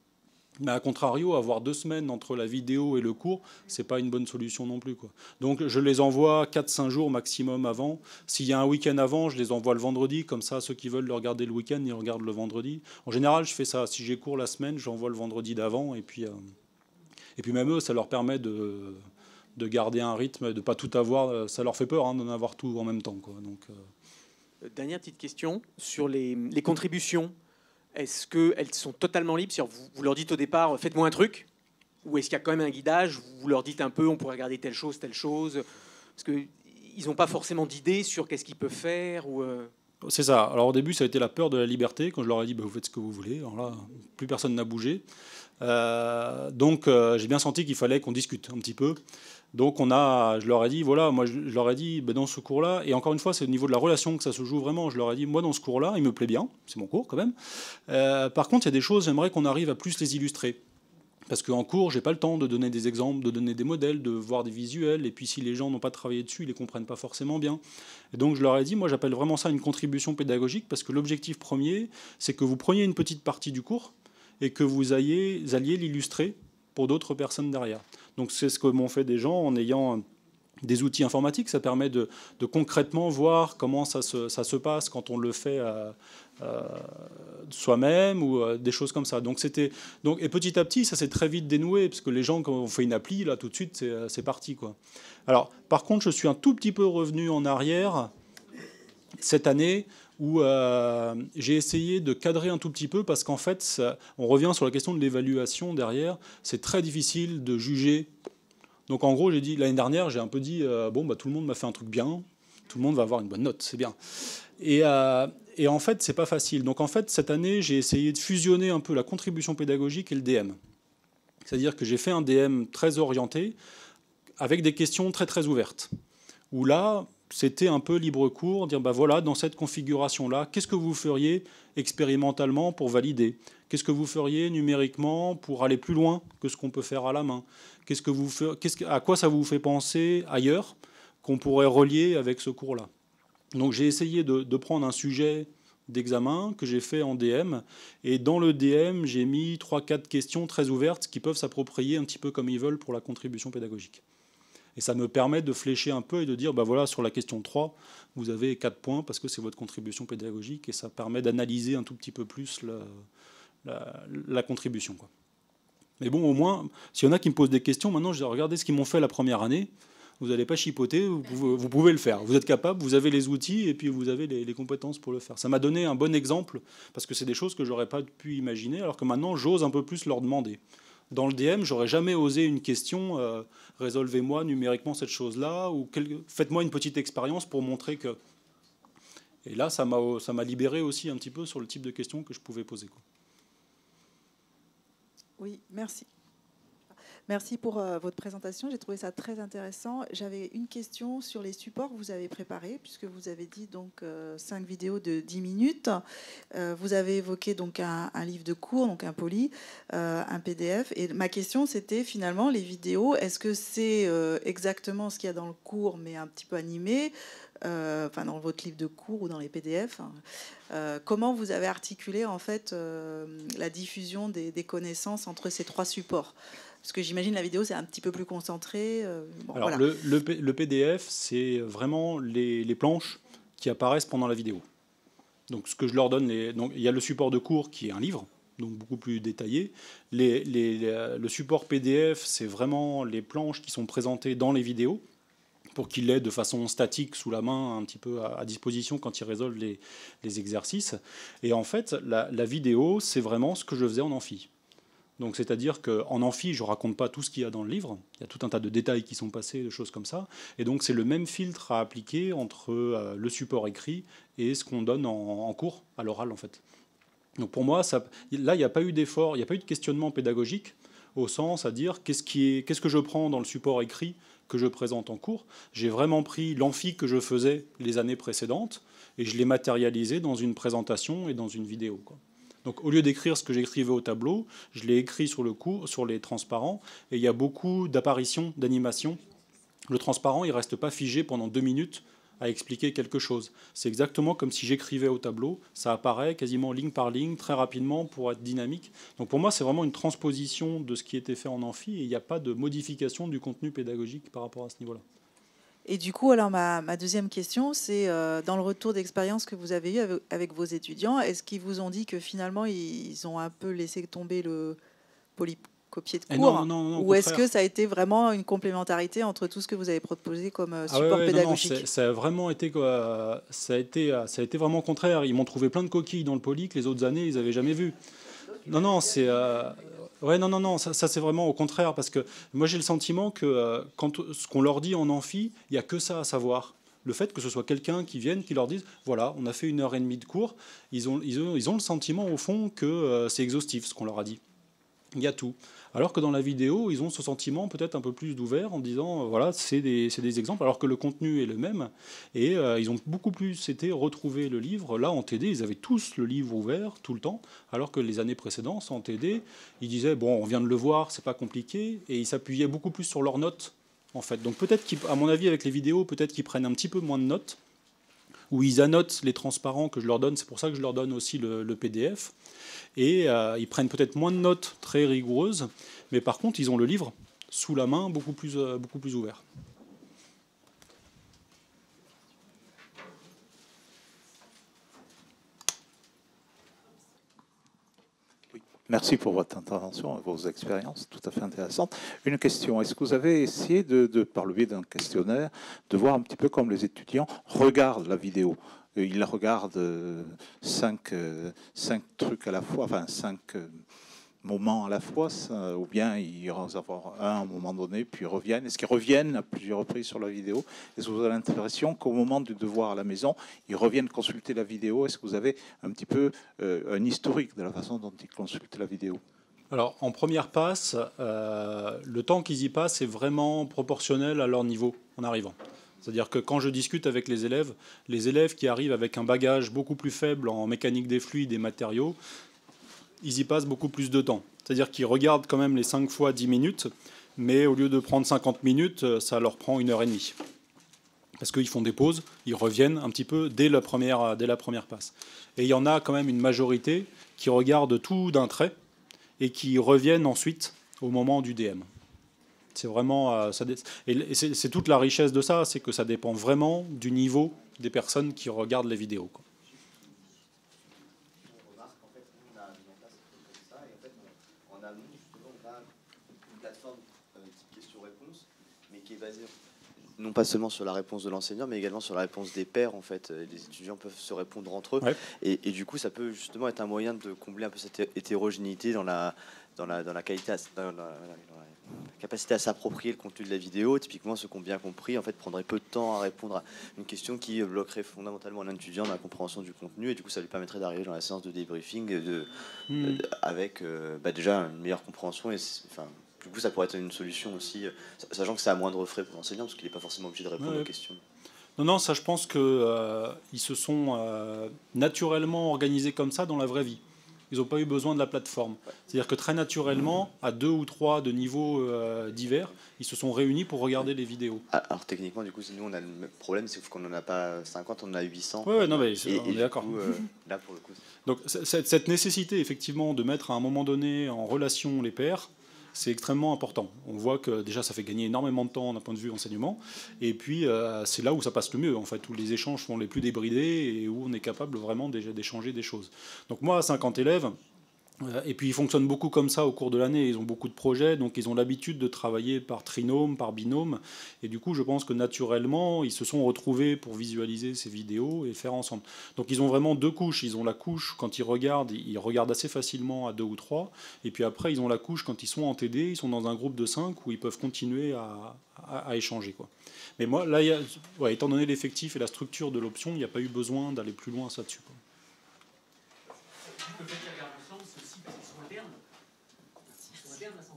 Mais à contrario, avoir 2 semaines entre la vidéo et le cours, c'est pas une bonne solution non plus, quoi. Donc je les envoie 4-5 jours maximum avant. S'il y a un week-end avant, je les envoie le vendredi. Comme ça, ceux qui veulent le regarder le week-end, ils regardent le vendredi. En général, je fais ça. Si j'ai cours la semaine, j'envoie le vendredi d'avant. Et puis même eux, ça leur permet de garder un rythme, de ne pas tout avoir. Ça leur fait peur d'en avoir tout en même temps, quoi. Donc, Dernière petite question sur les contributions. Est-ce qu'elles sont totalement libres? Vous leur dites au départ, faites-moi un truc? Ou est-ce qu'il y a quand même un guidage? Vous leur dites un peu, on pourrait regarder telle chose? Parce qu'ils n'ont pas forcément d'idée sur qu'est-ce qu'ils peuvent faire ou C'est ça. Alors au début, ça a été la peur de la liberté. Quand je leur ai dit, vous faites ce que vous voulez. Alors là, plus personne n'a bougé. Donc j'ai bien senti qu'il fallait qu'on discute un petit peu. Donc je leur ai dit, voilà, moi je leur ai dit, dans ce cours-là, et encore une fois, c'est au niveau de la relation que ça se joue vraiment. Je leur ai dit, moi dans ce cours-là, il me plaît bien, c'est mon cours quand même. Par contre, il y a des choses, j'aimerais qu'on arrive à plus les illustrer. Parce qu'en cours, j'ai pas le temps de donner des exemples, de donner des modèles, de voir des visuels. Et puis si les gens n'ont pas travaillé dessus, ils les comprennent pas forcément bien. Et donc je leur ai dit, moi j'appelle vraiment ça une contribution pédagogique, parce que l'objectif premier, c'est que vous preniez une petite partie du cours et que vous alliez l'illustrer pour d'autres personnes derrière. Donc c'est ce que m'ont fait des gens en ayant des outils informatiques. Ça permet de concrètement voir comment ça se passe quand on le fait soi-même ou des choses comme ça. Et petit à petit, ça s'est très vite dénoué, parce que les gens, quand on fait une appli, là tout de suite, c'est parti, quoi. Alors, par contre, je suis un tout petit peu revenu en arrière cette année, où j'ai essayé de cadrer un tout petit peu, parce qu'en fait, on revient sur la question de l'évaluation derrière. C'est très difficile de juger. Donc en gros, j'ai dit, l'année dernière, j'ai un peu dit, tout le monde m'a fait un truc bien, tout le monde va avoir une bonne note, c'est bien. Et en fait, c'est pas facile. Donc en fait, cette année, j'ai essayé de fusionner un peu la contribution pédagogique et le DM. C'est-à-dire que j'ai fait un DM très orienté, avec des questions très très ouvertes, où là, c'était un peu libre cours, dire voilà, dans cette configuration-là, qu'est-ce que vous feriez expérimentalement pour valider? Qu'est-ce que vous feriez numériquement pour aller plus loin que ce qu'on peut faire à la main? À quoi ça vous fait penser ailleurs qu'on pourrait relier avec ce cours-là? Donc j'ai essayé de prendre un sujet d'examen que j'ai fait en DM, et dans le DM, j'ai mis 3-4 questions très ouvertes qui peuvent s'approprier un petit peu comme ils veulent pour la contribution pédagogique. Et ça me permet de flécher un peu et de dire, voilà, sur la question 3, vous avez 4 points parce que c'est votre contribution pédagogique, et ça permet d'analyser un tout petit peu plus la contribution, quoi. Mais bon, au moins, s'il y en a qui me posent des questions, maintenant, je dis, regardez ce qu'ils m'ont fait la première année, vous n'allez pas chipoter, vous pouvez le faire. Vous êtes capable, vous avez les outils, et puis vous avez les compétences pour le faire. Ça m'a donné un bon exemple, parce que c'est des choses que je n'aurais pas pu imaginer, alors que maintenant, j'ose un peu plus leur demander. Dans le DM, j'aurais jamais osé une question, résolvez-moi numériquement cette chose-là, ou faites-moi une petite expérience pour montrer que... Et là, ça m'a libéré aussi un petit peu sur le type de questions que je pouvais poser, quoi. Oui, merci. Merci pour votre présentation. J'ai trouvé ça très intéressant. J'avais une question sur les supports que vous avez préparés, puisque vous avez dit donc 5 vidéos de 10 minutes. Vous avez évoqué donc un livre de cours, donc un poly, un PDF. Et ma question, c'était finalement les vidéos. Est-ce que c'est exactement ce qu'il y a dans le cours, mais un petit peu animé, enfin dans votre livre de cours ou dans les PDF, hein. Comment vous avez articulé en fait la diffusion des connaissances entre ces 3 supports? Parce que j'imagine la vidéo, c'est un petit peu plus concentré. Bon, Alors, voilà. le PDF, c'est vraiment les planches qui apparaissent pendant la vidéo. Donc, ce que je leur donne, donc, il y a le support de cours qui est un livre, donc beaucoup plus détaillé. Le support PDF, c'est vraiment les planches qui sont présentées dans les vidéos pour qu'ils l'aient de façon statique sous la main, un petit peu à disposition quand ils résolvent les exercices. Et en fait, la vidéo, c'est vraiment ce que je faisais en amphi. Donc, c'est-à-dire qu'en amphi, je ne raconte pas tout ce qu'il y a dans le livre. Il y a tout un tas de détails qui sont passés, de choses comme ça. Et donc, c'est le même filtre à appliquer entre le support écrit et ce qu'on donne en cours, à l'oral, en fait. Donc, pour moi, là, il n'y a pas eu d'effort, il n'y a pas eu de questionnement pédagogique au sens à dire qu'est-ce que je prends dans le support écrit que je présente en cours. J'ai vraiment pris l'amphi que je faisais les années précédentes et je l'ai matérialisé dans une présentation et dans une vidéo, quoi. Donc, au lieu d'écrire ce que j'écrivais au tableau, je l'ai écrit sur le cours, sur les transparents, et il y a beaucoup d'apparitions, d'animations. Le transparent, il ne reste pas figé pendant 2 minutes à expliquer quelque chose. C'est exactement comme si j'écrivais au tableau. Ça apparaît quasiment ligne par ligne, très rapidement, pour être dynamique. Donc, pour moi, c'est vraiment une transposition de ce qui était fait en amphi, et il n'y a pas de modification du contenu pédagogique par rapport à ce niveau-là. Et du coup, alors ma deuxième question, c'est dans le retour d'expérience que vous avez eu avec vos étudiants, est-ce qu'ils vous ont dit que finalement, ils ont un peu laissé tomber le polycopier de cours, non, ou est-ce que ça a été vraiment une complémentarité entre tout ce que vous avez proposé comme support pédagogique? Ça a vraiment été, ça a été vraiment contraire. Ils m'ont trouvé plein de coquilles dans le poly que les autres années, ils n'avaient jamais vu. Non, c'est... Ouais, non, ça c'est vraiment au contraire, parce que moi j'ai le sentiment que quand ce qu'on leur dit en amphi, il n'y a que ça à savoir. Le fait que ce soit quelqu'un qui vienne, qui leur dise, voilà, on a fait 1h30 de cours, ils ont le sentiment au fond que c'est exhaustif ce qu'on leur a dit. Il y a tout. Alors que dans la vidéo, ils ont ce sentiment peut-être un peu plus d'ouvert en disant, voilà, c'est des exemples, alors que le contenu est le même. Et ils ont beaucoup plus été retrouver le livre. Là, en TD, ils avaient tous le livre ouvert tout le temps, alors que les années précédentes, en TD, ils disaient, bon, on vient de le voir, c'est pas compliqué, et ils s'appuyaient beaucoup plus sur leurs notes, en fait. Donc peut-être qu'à mon avis, avec les vidéos, peut-être qu'ils prennent un petit peu moins de notes, où ils annotent les transparents que je leur donne. C'est pour ça que je leur donne aussi le PDF. Et ils prennent peut-être moins de notes très rigoureuses, mais par contre, ils ont le livre sous la main beaucoup plus ouvert. Merci pour votre intervention et vos expériences tout à fait intéressantes. Une question, est-ce que vous avez essayé, par le biais d'un questionnaire, de voir un petit peu comme les étudiants regardent la vidéo? Ils regardent 5 trucs à la fois, enfin 5 moments à la fois, ou bien ils en avoir un à un moment donné, puis ils reviennent. Est-ce qu'ils reviennent à plusieurs reprises sur la vidéo? Est-ce que vous avez l'impression qu'au moment du devoir à la maison, ils reviennent consulter la vidéo? Est-ce que vous avez un petit peu un historique de la façon dont ils consultent la vidéo? Alors, en première passe, le temps qu'ils y passent est vraiment proportionnel à leur niveau en arrivant. C'est-à-dire que quand je discute avec les élèves qui arrivent avec un bagage beaucoup plus faible en mécanique des fluides et matériaux, ils y passent beaucoup plus de temps. C'est-à-dire qu'ils regardent quand même les 5 fois 10 minutes, mais au lieu de prendre 50 minutes, ça leur prend 1h30. Parce qu'ils font des pauses, ils reviennent un petit peu dès la première passe. Et il y en a quand même une majorité qui regardent tout d'un trait et qui reviennent ensuite au moment du DM. C'est vraiment, et c'est toute la richesse de ça, c'est que ça dépend vraiment du niveau des personnes qui regardent les vidéos, quoi. On remarque qu'en fait, on a mis en place un truc comme ça, et en fait, en amont, justement, on a une plateforme type question-réponse, mais qui est basée non pas seulement sur la réponse de l'enseignant, mais également sur la réponse des pairs. En fait, les étudiants peuvent se répondre entre eux, Ouais. et du coup, ça peut justement être un moyen de combler un peu cette hétérogénéité dans la qualité, dans la capacité à s'approprier le contenu de la vidéo. Typiquement, ceux qui ont bien compris, en fait, prendraient peu de temps à répondre à une question qui bloquerait fondamentalement un étudiant dans la compréhension du contenu, et du coup, ça lui permettrait d'arriver dans la séance de débriefing avec déjà une meilleure compréhension. Et du coup, ça pourrait être une solution aussi, sachant que c'est à moindre frais pour l'enseignant, parce qu'il n'est pas forcément obligé de répondre aux questions. Non, ça, je pense qu'ils se sont naturellement organisés comme ça dans la vraie vie. Ils n'ont pas eu besoin de la plateforme. C'est-à-dire que très naturellement, à 2 ou 3 de niveaux divers, ils se sont réunis pour regarder les vidéos. Alors techniquement, du coup, nous, on a le même problème, c'est qu'on n'en a pas 50, on en a 800. Oui, non, mais on est d'accord. Là, pour le coup, donc cette nécessité, effectivement, de mettre à un moment donné en relation les pairs, c'est extrêmement important. On voit que déjà ça fait gagner énormément de temps d'un point de vue enseignement, et puis c'est là où ça passe le mieux, en fait, où les échanges sont les plus débridés et où on est capable vraiment d'échanger des choses. Donc moi, à 50 élèves, et puis ils fonctionnent beaucoup comme ça au cours de l'année, ils ont beaucoup de projets, donc ils ont l'habitude de travailler par trinôme, par binôme, et du coup je pense que naturellement ils se sont retrouvés pour visualiser ces vidéos et faire ensemble. Donc ils ont vraiment 2 couches, ils ont la couche quand ils regardent assez facilement à 2 ou 3, et puis après ils ont la couche quand ils sont en TD, ils sont dans un groupe de 5 où ils peuvent continuer à échanger, quoi. Mais moi là, étant donné l'effectif et la structure de l'option, il n'y a pas eu besoin d'aller plus loin ça dessus, quoi.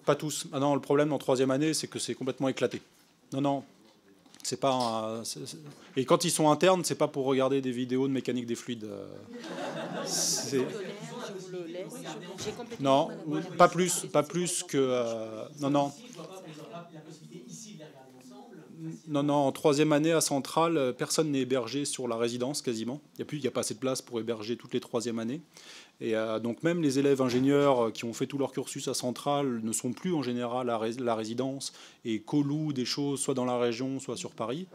Pas tous. Ah non, le problème en 3e année, c'est que c'est complètement éclaté. Non, c'est pas. Et quand ils sont internes, c'est pas pour regarder des vidéos de mécanique des fluides. Non, pas plus que. Non. Non, en 3e année à Centrale, personne n'est hébergé sur la résidence quasiment. Il n'y a pas assez de place pour héberger toutes les 3e années. Et donc même les élèves ingénieurs qui ont fait tout leur cursus à Centrale ne sont plus en général à la résidence et co-louent des choses soit dans la région, soit sur Paris.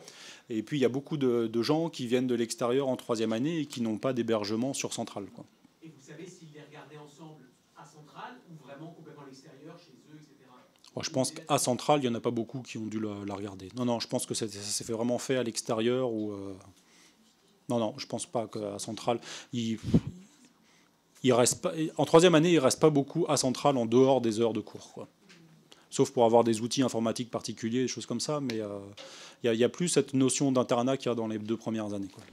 Et puis il y a beaucoup de gens qui viennent de l'extérieur en 3e année et qui n'ont pas d'hébergement sur Centrale, quoi. Et vous savez s'ils les regardaient ensemble à Centrale ou vraiment complètement à l'extérieur, chez eux, etc. Je pense qu'à Centrale, il n'y en a pas beaucoup qui ont dû la regarder. Non, je pense que ça s'est vraiment fait à l'extérieur. Non, je pense pas qu'à Centrale... Il reste pas, en 3e année, il ne reste pas beaucoup à Centrale en dehors des heures de cours, quoi. Sauf pour avoir des outils informatiques particuliers, des choses comme ça, mais il n'y a plus cette notion d'internat qu'il y a dans les 2 premières années, quoi.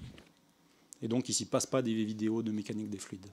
Et donc, il ne s'y passe pas des vidéos de mécanique des fluides.